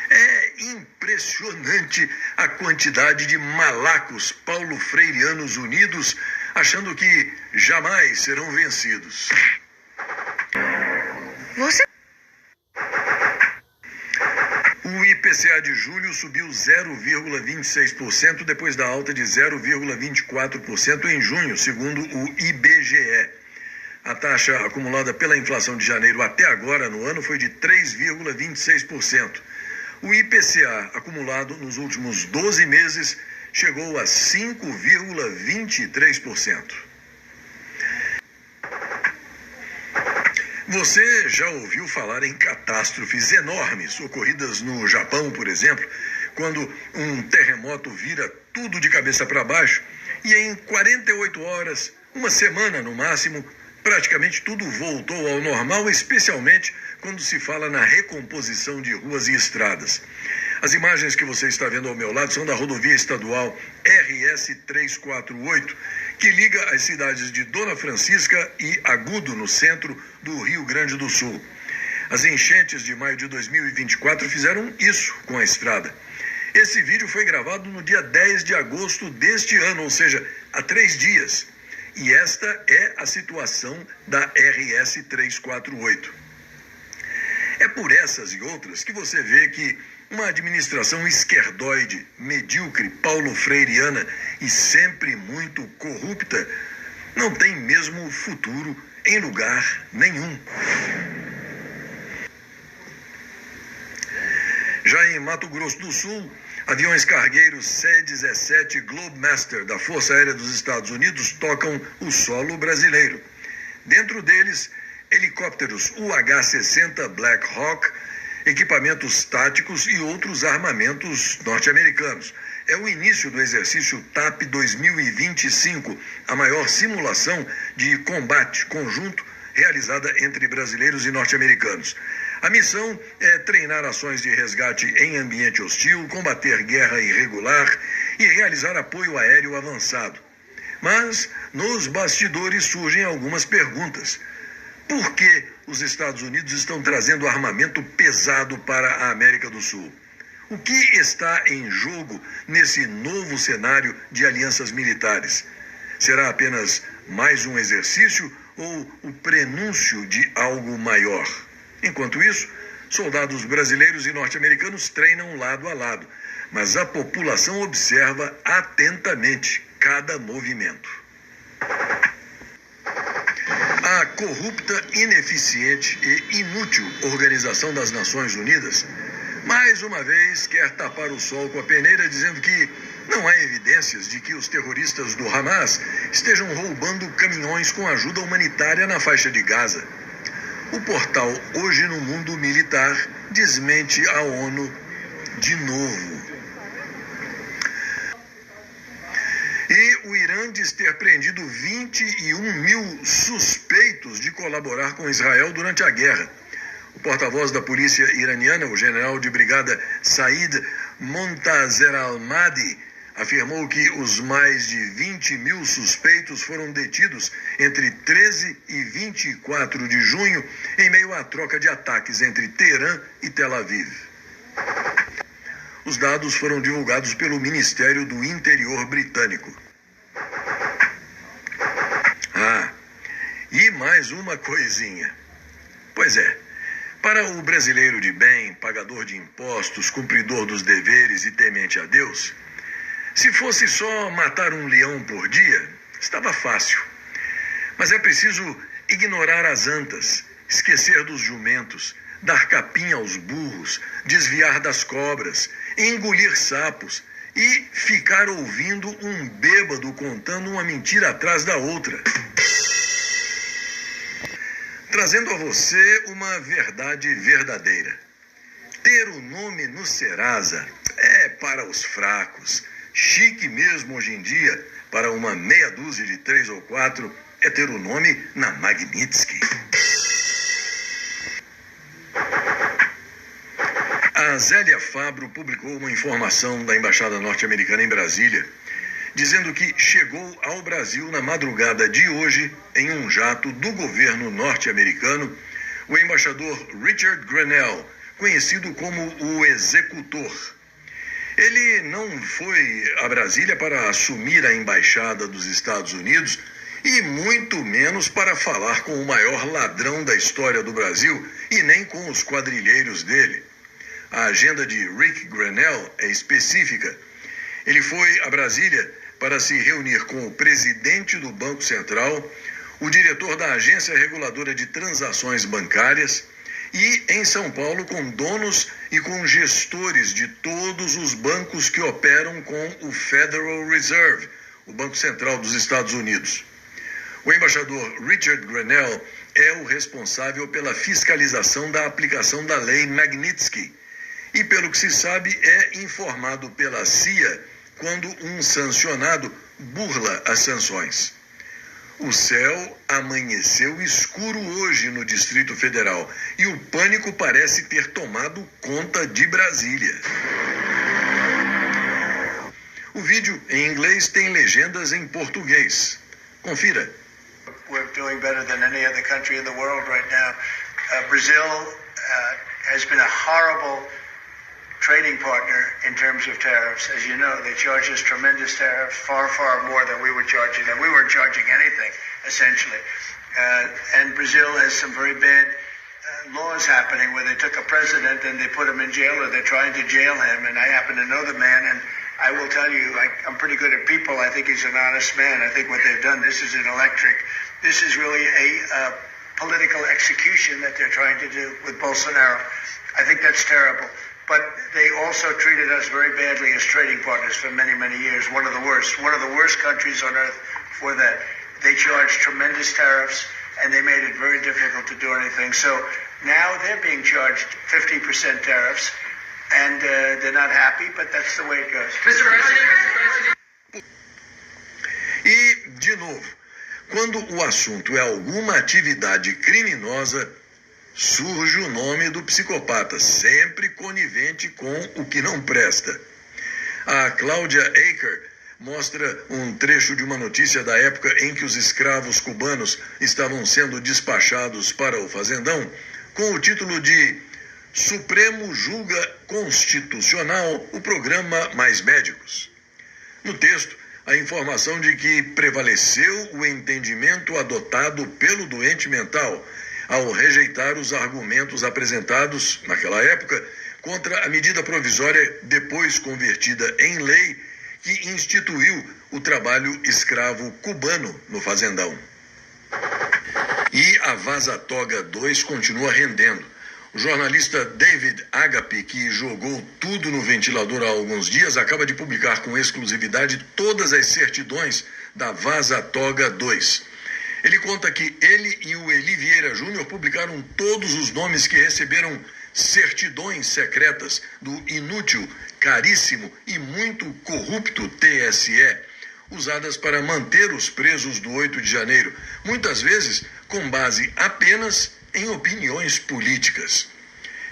É impressionante a quantidade de malacos paulo-freireanos unidos, achando que jamais serão vencidos. O IPCA de julho subiu 0,26% depois da alta de 0,24% em junho, segundo o IBGE. A taxa acumulada pela inflação de janeiro até agora no ano foi de 3,26%. O IPCA acumulado nos últimos 12 meses chegou a 5,23%. Você já ouviu falar em catástrofes enormes ocorridas no Japão, por exemplo, quando um terremoto vira tudo de cabeça para baixo e em 48 horas, uma semana no máximo, praticamente tudo voltou ao normal, especialmente quando se fala na recomposição de ruas e estradas. As imagens que você está vendo ao meu lado são da rodovia estadual RS 348, que liga as cidades de Dona Francisca e Agudo, no centro do Rio Grande do Sul. As enchentes de maio de 2024 fizeram isso com a estrada. Esse vídeo foi gravado no dia 10 de agosto deste ano, ou seja, há 3 dias. E esta é a situação da RS 348. É por essas e outras que você vê que uma administração esquerdoide, medíocre, paulo-freireana e sempre muito corrupta não tem mesmo futuro em lugar nenhum. Já em Mato Grosso do Sul, aviões cargueiros C-17 Globemaster da Força Aérea dos Estados Unidos tocam o solo brasileiro. Dentro deles, helicópteros UH-60 Black Hawk, equipamentos táticos e outros armamentos norte-americanos. É o início do exercício TAP 2025, a maior simulação de combate conjunto realizada entre brasileiros e norte-americanos. A missão é treinar ações de resgate em ambiente hostil, combater guerra irregular e realizar apoio aéreo avançado. Mas, nos bastidores surgem algumas perguntas. Por que os Estados Unidos estão trazendo armamento pesado para a América do Sul? O que está em jogo nesse novo cenário de alianças militares? Será apenas mais um exercício ou o prenúncio de algo maior? Enquanto isso, soldados brasileiros e norte-americanos treinam lado a lado, mas a população observa atentamente cada movimento. A corrupta, ineficiente e inútil Organização das Nações Unidas, mais uma vez, quer tapar o sol com a peneira, dizendo que não há evidências de que os terroristas do Hamas estejam roubando caminhões com ajuda humanitária na faixa de Gaza. O portal Hoje no Mundo Militar desmente a ONU de novo. E o Irã antes ter prendido 21 mil suspeitos de colaborar com Israel durante a guerra. O porta-voz da polícia iraniana, o general de brigada Said Montazer al-Madi, afirmou que os mais de 20 mil suspeitos foram detidos entre 13 e 24 de junho, em meio à troca de ataques entre Teherã e Tel Aviv. Os dados foram divulgados pelo Ministério do Interior britânico. E mais uma coisinha. Pois é, para o brasileiro de bem, pagador de impostos, cumpridor dos deveres e temente a Deus, se fosse só matar um leão por dia, estava fácil. Mas é preciso ignorar as antas, esquecer dos jumentos, dar capim aos burros, desviar das cobras, engolir sapos e ficar ouvindo um bêbado contando uma mentira atrás da outra. Trazendo a você uma verdade verdadeira. Ter o nome no Serasa é para os fracos. Chique mesmo hoje em dia, para uma meia dúzia de 3 ou 4, é ter o nome na Magnitsky. A Zélia Fabro publicou uma informação da Embaixada Norte-Americana em Brasília, dizendo que chegou ao Brasil na madrugada de hoje, em um jato do governo norte-americano, o embaixador Richard Grenell, conhecido como o Executor. Ele não foi a Brasília para assumir a embaixada dos Estados Unidos e muito menos para falar com o maior ladrão da história do Brasil e nem com os quadrilheiros dele. A agenda de Rick Grenell é específica. Ele foi a Brasília para se reunir com o presidente do Banco Central, o diretor da Agência Reguladora de Transações Bancárias e, em São Paulo, com donos e com gestores de todos os bancos que operam com o Federal Reserve, o Banco Central dos Estados Unidos. O embaixador Richard Grenell é o responsável pela fiscalização da aplicação da lei Magnitsky e, pelo que se sabe, é informado pela CIA quando um sancionado burla as sanções. O céu amanheceu escuro hoje no Distrito Federal e o pânico parece ter tomado conta de Brasília. O vídeo em inglês tem legendas em português. Confira. We're doing better than any other country in the world right now. Brazil has been a horrible trading partner in terms of tariffs. As you know, they charge us tremendous tariffs, far, far more than we were charging them. We weren't charging anything, essentially. And Brazil has some very bad laws happening where they took a president and they put him in jail, or they're trying to jail him. And I happen to know the man, and I will tell you, I'm pretty good at people. I think he's an honest man. I think what they've done, this is an electric. This is really a political execution that they're trying to do with Bolsonaro. I think that's terrible. But they also treated us very badly as trading partners for many, many years. One of the worst countries on earth for that. They charged tremendous tariffs, and they made it very difficult to do anything. So now they're being charged 50% tariffs, and they're not happy, but that's the way it goes. Mr. President. E, de novo, quando o assunto é alguma atividade criminosa, surge o nome do psicopata, sempre conivente com o que não presta. A Cláudia Aker mostra um trecho de uma notícia da época em que os escravos cubanos estavam sendo despachados para o fazendão, com o título de Supremo julga constitucional o programa Mais Médicos. No texto, a informação de que prevaleceu o entendimento adotado pelo doente mental ao rejeitar os argumentos apresentados, naquela época, contra a medida provisória depois convertida em lei que instituiu o trabalho escravo cubano no fazendão. E a Vaza Toga 2 continua rendendo. O jornalista David Agape, que jogou tudo no ventilador há alguns dias, acaba de publicar com exclusividade todas as certidões da Vaza Toga 2. Ele conta que ele e o Eli Vieira Júnior publicaram todos os nomes que receberam certidões secretas do inútil, caríssimo e muito corrupto TSE, usadas para manter os presos do 8 de janeiro, muitas vezes com base apenas em opiniões políticas.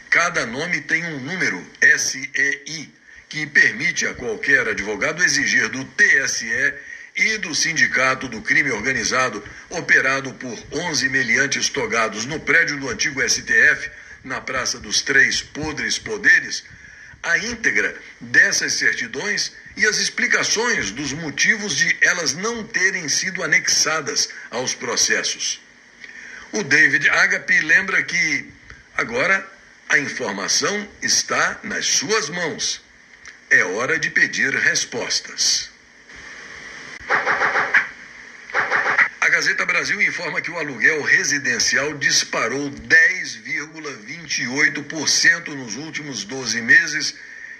Cada nome tem um número, SEI, que permite a qualquer advogado exigir do TSE e do Sindicato do Crime Organizado, operado por 11 meliantes togados no prédio do antigo STF, na Praça dos Três Podres Poderes, a íntegra dessas certidões e as explicações dos motivos de elas não terem sido anexadas aos processos. O David Agape lembra que, agora, a informação está nas suas mãos. É hora de pedir respostas. A Gazeta Brasil informa que o aluguel residencial disparou 10,28% nos últimos 12 meses,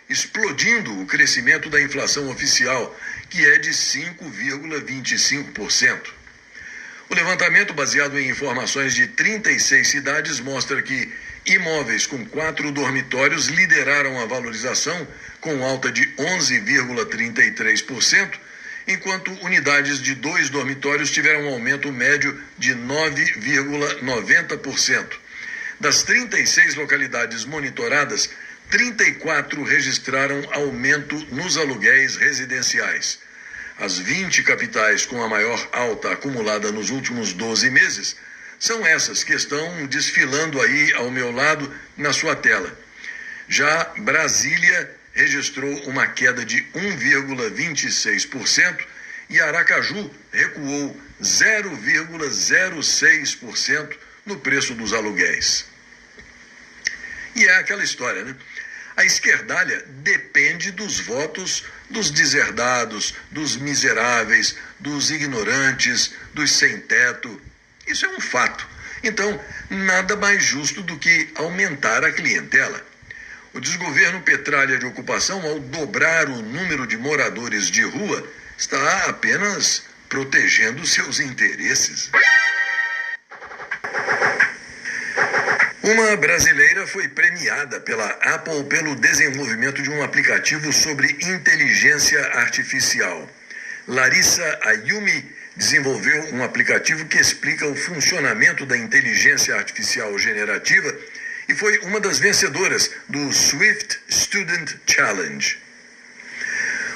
explodindo o crescimento da inflação oficial, que é de 5,25%. O levantamento, baseado em informações de 36 cidades, mostra que imóveis com 4 dormitórios lideraram a valorização, com alta de 11,33%, enquanto unidades de 2 dormitórios tiveram um aumento médio de 9,90%. Das 36 localidades monitoradas, 34 registraram aumento nos aluguéis residenciais. As 20 capitais com a maior alta acumulada nos últimos 12 meses são essas que estão desfilando aí ao meu lado na sua tela. Já Brasília registrou uma queda de 1,26% e Aracaju recuou 0,06% no preço dos aluguéis. E é aquela história, né? A esquerdalha depende dos votos dos deserdados, dos miseráveis, dos ignorantes, dos sem-teto. Isso é um fato. Então, nada mais justo do que aumentar a clientela. O desgoverno Petralha de ocupação, ao dobrar o número de moradores de rua, está apenas protegendo seus interesses. Uma brasileira foi premiada pela Apple pelo desenvolvimento de um aplicativo sobre inteligência artificial. Larissa Ayumi desenvolveu um aplicativo que explica o funcionamento da inteligência artificial generativa e foi uma das vencedoras do Swift Student Challenge.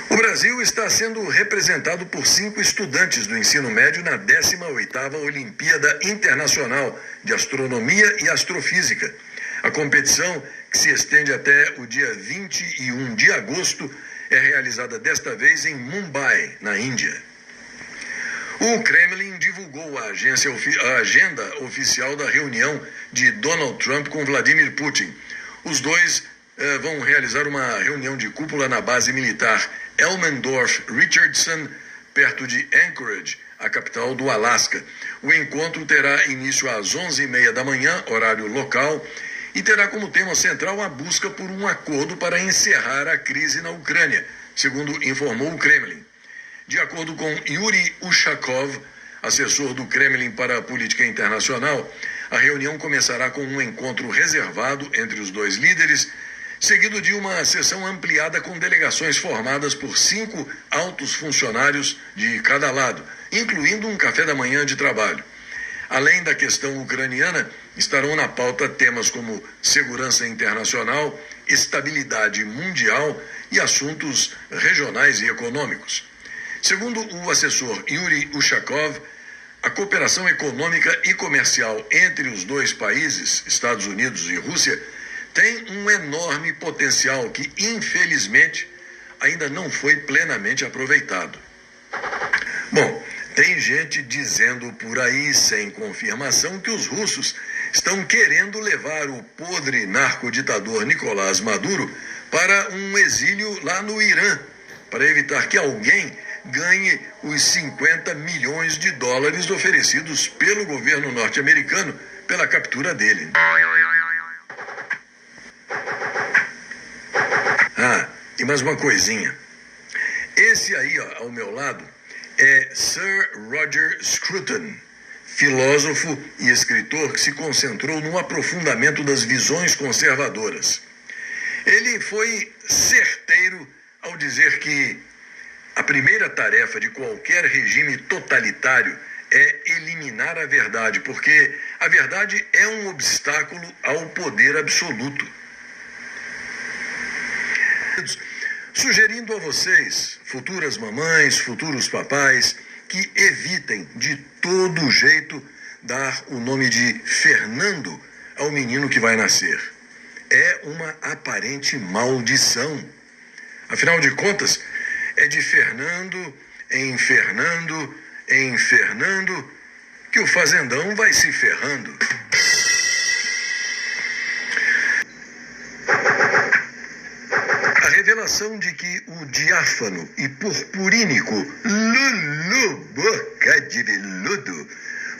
O Brasil está sendo representado por 5 estudantes do ensino médio na 18ª Olimpíada Internacional de Astronomia e Astrofísica. A competição, que se estende até o dia 21 de agosto, é realizada desta vez em Mumbai, na Índia. O Kremlin divulgou a agenda oficial da reunião de Donald Trump com Vladimir Putin. Os dois vão realizar uma reunião de cúpula na base militar Elmendorf-Richardson, perto de Anchorage, a capital do Alasca. O encontro terá início às 11h30 da manhã, horário local, e terá como tema central a busca por um acordo para encerrar a crise na Ucrânia, segundo informou o Kremlin. De acordo com Yuri Ushakov, assessor do Kremlin para a política internacional, a reunião começará com um encontro reservado entre os dois líderes, seguido de uma sessão ampliada com delegações formadas por 5 altos funcionários de cada lado, incluindo um café da manhã de trabalho. Além da questão ucraniana, estarão na pauta temas como segurança internacional, estabilidade mundial e assuntos regionais e econômicos. Segundo o assessor Yuri Ushakov, a cooperação econômica e comercial entre os dois países, Estados Unidos e Rússia, tem um enorme potencial que, infelizmente, ainda não foi plenamente aproveitado. Bom, tem gente dizendo por aí, sem confirmação, que os russos estão querendo levar o podre narcoditador Nicolás Maduro para um exílio lá no Irã, para evitar que alguém ganhe os 50 milhões de dólares oferecidos pelo governo norte-americano pela captura dele. E mais uma coisinha. Esse aí, ó, ao meu lado, é Sir Roger Scruton, filósofo e escritor que se concentrou no aprofundamento das visões conservadoras. Ele foi certeiro ao dizer que A primeira tarefa de qualquer regime totalitário é eliminar a verdade, porque a verdade é um obstáculo ao poder absoluto. Sugerindo a vocês, futuras mamães, futuros papais, que evitem de todo jeito dar o nome de Fernando ao menino que vai nascer. É uma aparente maldição. Afinal de contas, é de Fernando em Fernando em Fernando que o fazendão vai se ferrando. A revelação de que o diáfano e purpurínico Lulu Boca de Veludo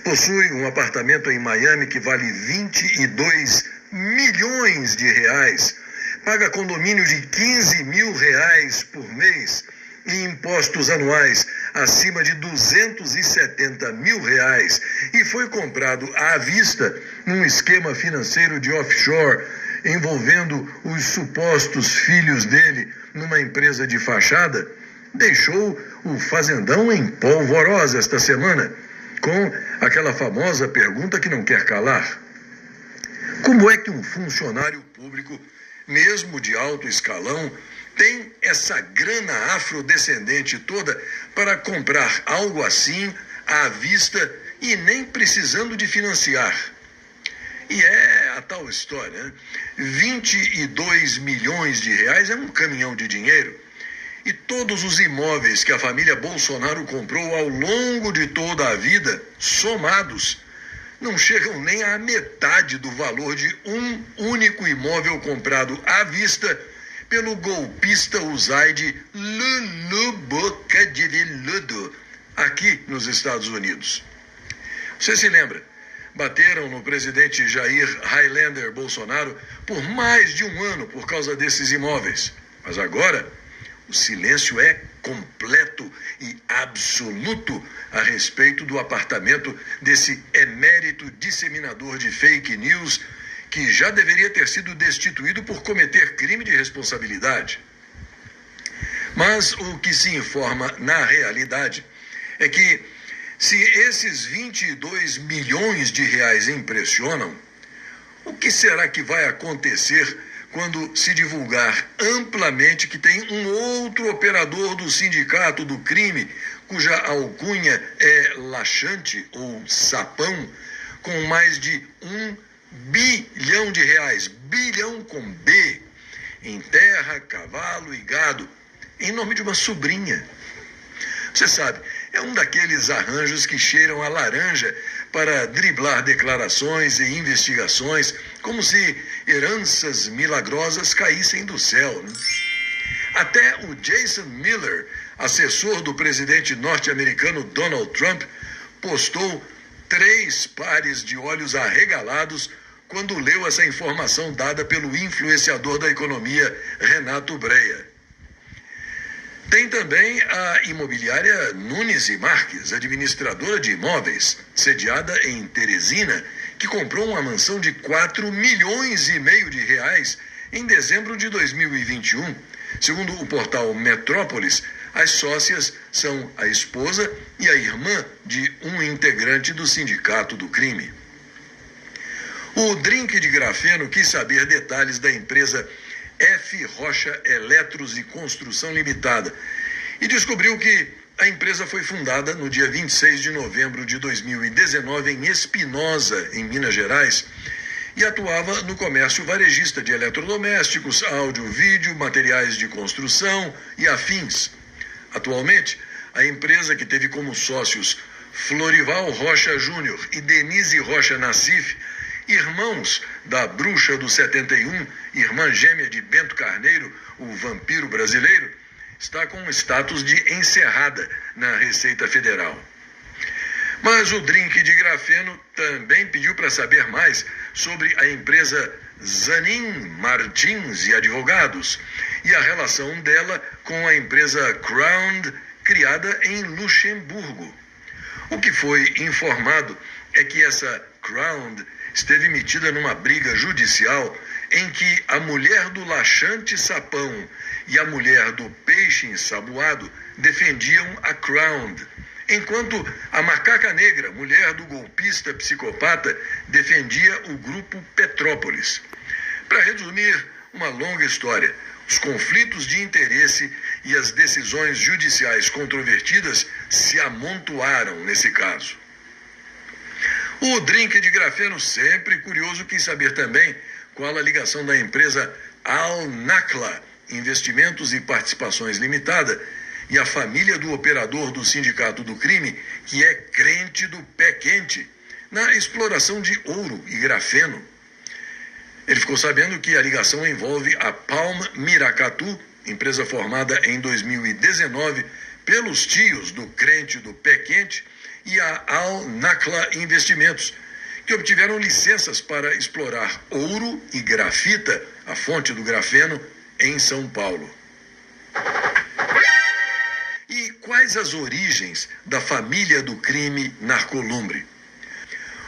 possui um apartamento em Miami que vale 22 milhões de reais, paga condomínio de 15 mil reais por mês e impostos anuais acima de 270 mil reais e foi comprado à vista num esquema financeiro de offshore envolvendo os supostos filhos dele numa empresa de fachada, deixou o fazendão em polvorosa esta semana, com aquela famosa pergunta que não quer calar. Como é que um funcionário público, mesmo de alto escalão, tem essa grana afrodescendente toda para comprar algo assim à vista e nem precisando de financiar? E é a tal história, né? 22 milhões de reais é um caminhão de dinheiro. E todos os imóveis que a família Bolsonaro comprou ao longo de toda a vida, somados, não chegam nem à metade do valor de um único imóvel comprado à vista pelo golpista Usaid Lulu Boca de Veludo, aqui nos Estados Unidos. Você se lembra? Bateram no presidente Jair Highlander Bolsonaro por mais de um ano por causa desses imóveis. Mas agora, o silêncio é completo e absoluto a respeito do apartamento desse emérito disseminador de fake news que já deveria ter sido destituído por cometer crime de responsabilidade. Mas o que se informa na realidade é que se esses 22 milhões de reais impressionam, o que será que vai acontecer quando se divulgar amplamente que tem um outro operador do sindicato do crime, cuja alcunha é laxante ou sapão, com mais de 1 bilhão de reais, bilhão com B, em terra, cavalo e gado, em nome de uma sobrinha? Você sabe, é um daqueles arranjos que cheiram a laranja para driblar declarações e investigações, como se heranças milagrosas caíssem do céu, né? Até o Jason Miller, assessor do presidente norte-americano Donald Trump, postou 3 pares de olhos arregalados quando leu essa informação dada pelo influenciador da economia Renato Breia. Tem também a imobiliária Nunes e Marques, administradora de imóveis, sediada em Teresina, que comprou uma mansão de 4,5 milhões de reais em dezembro de 2021. Segundo o portal Metrópolis, as sócias são a esposa e a irmã de um integrante do sindicato do crime. O Drink de Grafeno quis saber detalhes da empresa F. Rocha Eletros e Construção Limitada e descobriu que a empresa foi fundada no dia 26 de novembro de 2019 em Espinosa, em Minas Gerais, e atuava no comércio varejista de eletrodomésticos, áudio, vídeo, materiais de construção e afins. Atualmente, a empresa, que teve como sócios Florival Rocha Júnior e Denise Rocha Nassif, irmãos da Bruxa do 71, irmã gêmea de Bento Carneiro, o vampiro brasileiro, está com status de encerrada na Receita Federal. Mas o Drink de Grafeno também pediu para saber mais sobre a empresa Zanin Martins e Advogados e a relação dela com a empresa Crown, criada em Luxemburgo. O que foi informado é que essa Crown esteve metida numa briga judicial em que a mulher do laxante sapão e a mulher do peixe ensaboado defendiam a Crown, enquanto a macaca negra, mulher do golpista psicopata, defendia o grupo Petrópolis. Para resumir uma longa história, os conflitos de interesse e as decisões judiciais controvertidas se amontoaram nesse caso. O drink de grafeno, sempre curioso, quis saber também qual a ligação da empresa Al-Nakla, Investimentos e Participações Limitada, e a família do operador do Sindicato do Crime, que é crente do pé quente, na exploração de ouro e grafeno. Ele ficou sabendo que a ligação envolve a Palm Miracatu, empresa formada em 2019 pelos tios do crente do pé quente, e a Al-Nakla Investimentos, que obtiveram licenças para explorar ouro e grafita, a fonte do grafeno, em São Paulo. E quais as origens da família do crime narcolumbre?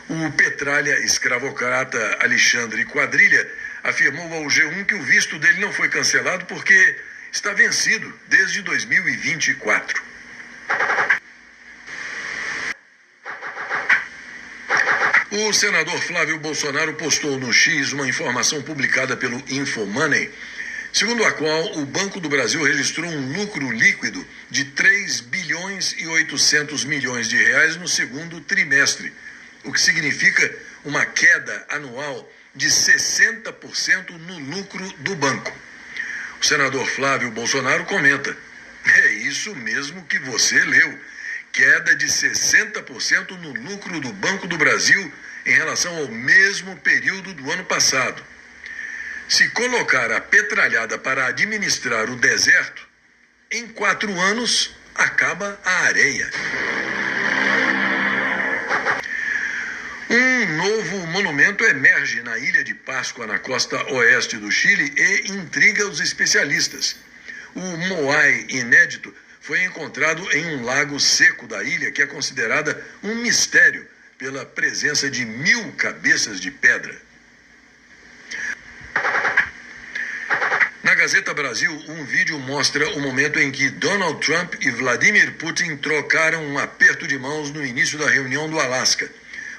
O petralha escravocrata Alexandre Quadrilha afirmou ao G1 que o visto dele não foi cancelado porque está vencido desde 2024. O senador Flávio Bolsonaro postou no X uma informação publicada pelo Infomoney, segundo a qual o Banco do Brasil registrou um lucro líquido de 3 bilhões e 800 milhões de reais no segundo trimestre, o que significa uma queda anual de 60% no lucro do banco. O senador Flávio Bolsonaro comenta: é isso mesmo que você leu, queda de 60% no lucro do Banco do Brasil em relação ao mesmo período do ano passado. Se colocar a petralhada para administrar o deserto, em 4 anos acaba a areia. Um novo monumento emerge na Ilha de Páscoa, na costa oeste do Chile, e intriga os especialistas. O Moai inédito foi encontrado em um lago seco da ilha, que é considerada um mistério pela presença de 1000 cabeças de pedra. Na Gazeta Brasil, um vídeo mostra o momento em que Donald Trump e Vladimir Putin trocaram um aperto de mãos no início da reunião do Alasca.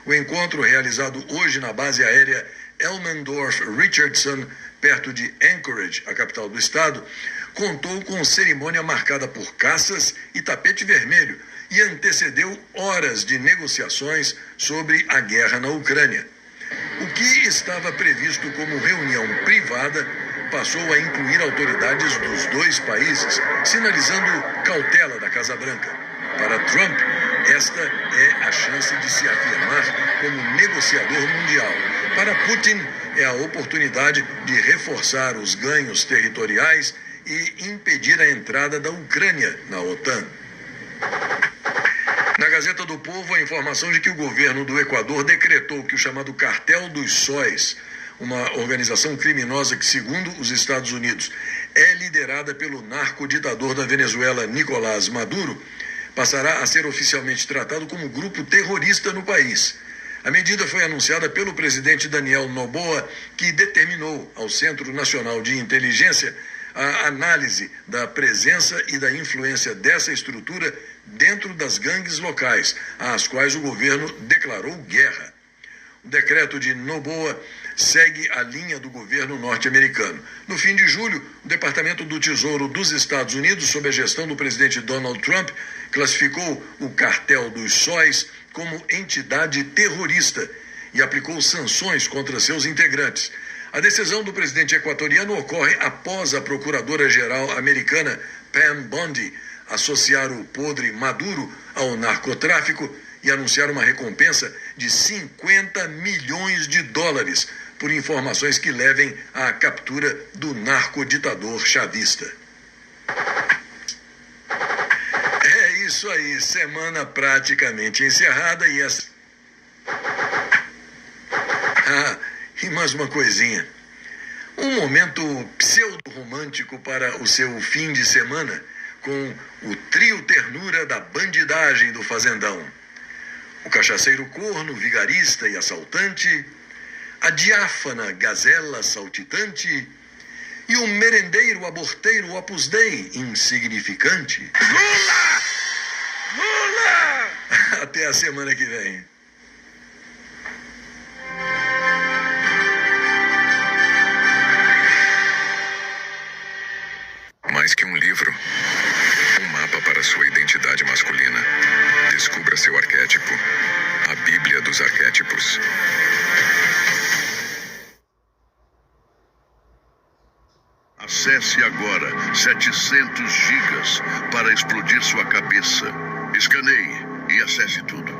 O encontro, realizado hoje na base aérea Elmendorf-Richardson, perto de Anchorage, a capital do estado, contou com cerimônia marcada por caças e tapete vermelho e antecedeu horas de negociações sobre a guerra na Ucrânia. O que estava previsto como reunião privada passou a incluir autoridades dos 2 países, sinalizando cautela da Casa Branca. Para Trump, esta é a chance de se afirmar como negociador mundial. Para Putin, é a oportunidade de reforçar os ganhos territoriais e impedir a entrada da Ucrânia na OTAN. Na Gazeta do Povo, a informação de que o governo do Equador decretou que o chamado Cartel dos Sóis, uma organização criminosa que, segundo os Estados Unidos, é liderada pelo narcoditador da Venezuela, Nicolás Maduro, passará a ser oficialmente tratado como grupo terrorista no país. A medida foi anunciada pelo presidente Daniel Noboa, que determinou ao Centro Nacional de Inteligência a análise da presença e da influência dessa estrutura dentro das gangues locais, às quais o governo declarou guerra. O decreto de Noboa segue a linha do governo norte-americano. No fim de julho, o Departamento do Tesouro dos Estados Unidos, sob a gestão do presidente Donald Trump, classificou o Cartel dos Sóis como entidade terrorista e aplicou sanções contra seus integrantes. A decisão do presidente equatoriano ocorre após a procuradora-geral americana Pam Bondi associar o podre Maduro ao narcotráfico e anunciar uma recompensa de $50 milhões por informações que levem à captura do narcoditador chavista. É isso aí, semana praticamente encerrada e essa... E mais uma coisinha. Um momento pseudo-romântico para o seu fim de semana com o trio ternura da bandidagem do Fazendão. O cachaceiro corno, vigarista e assaltante, a diáfana gazela saltitante e o merendeiro aborteiro Opus Dei insignificante. Lula! Lula! Até a semana que vem. Mais que um livro, um mapa para sua identidade masculina. Descubra seu arquétipo. A Bíblia dos Arquétipos. Acesse agora 700 gigas para explodir sua cabeça. Escaneie e acesse tudo.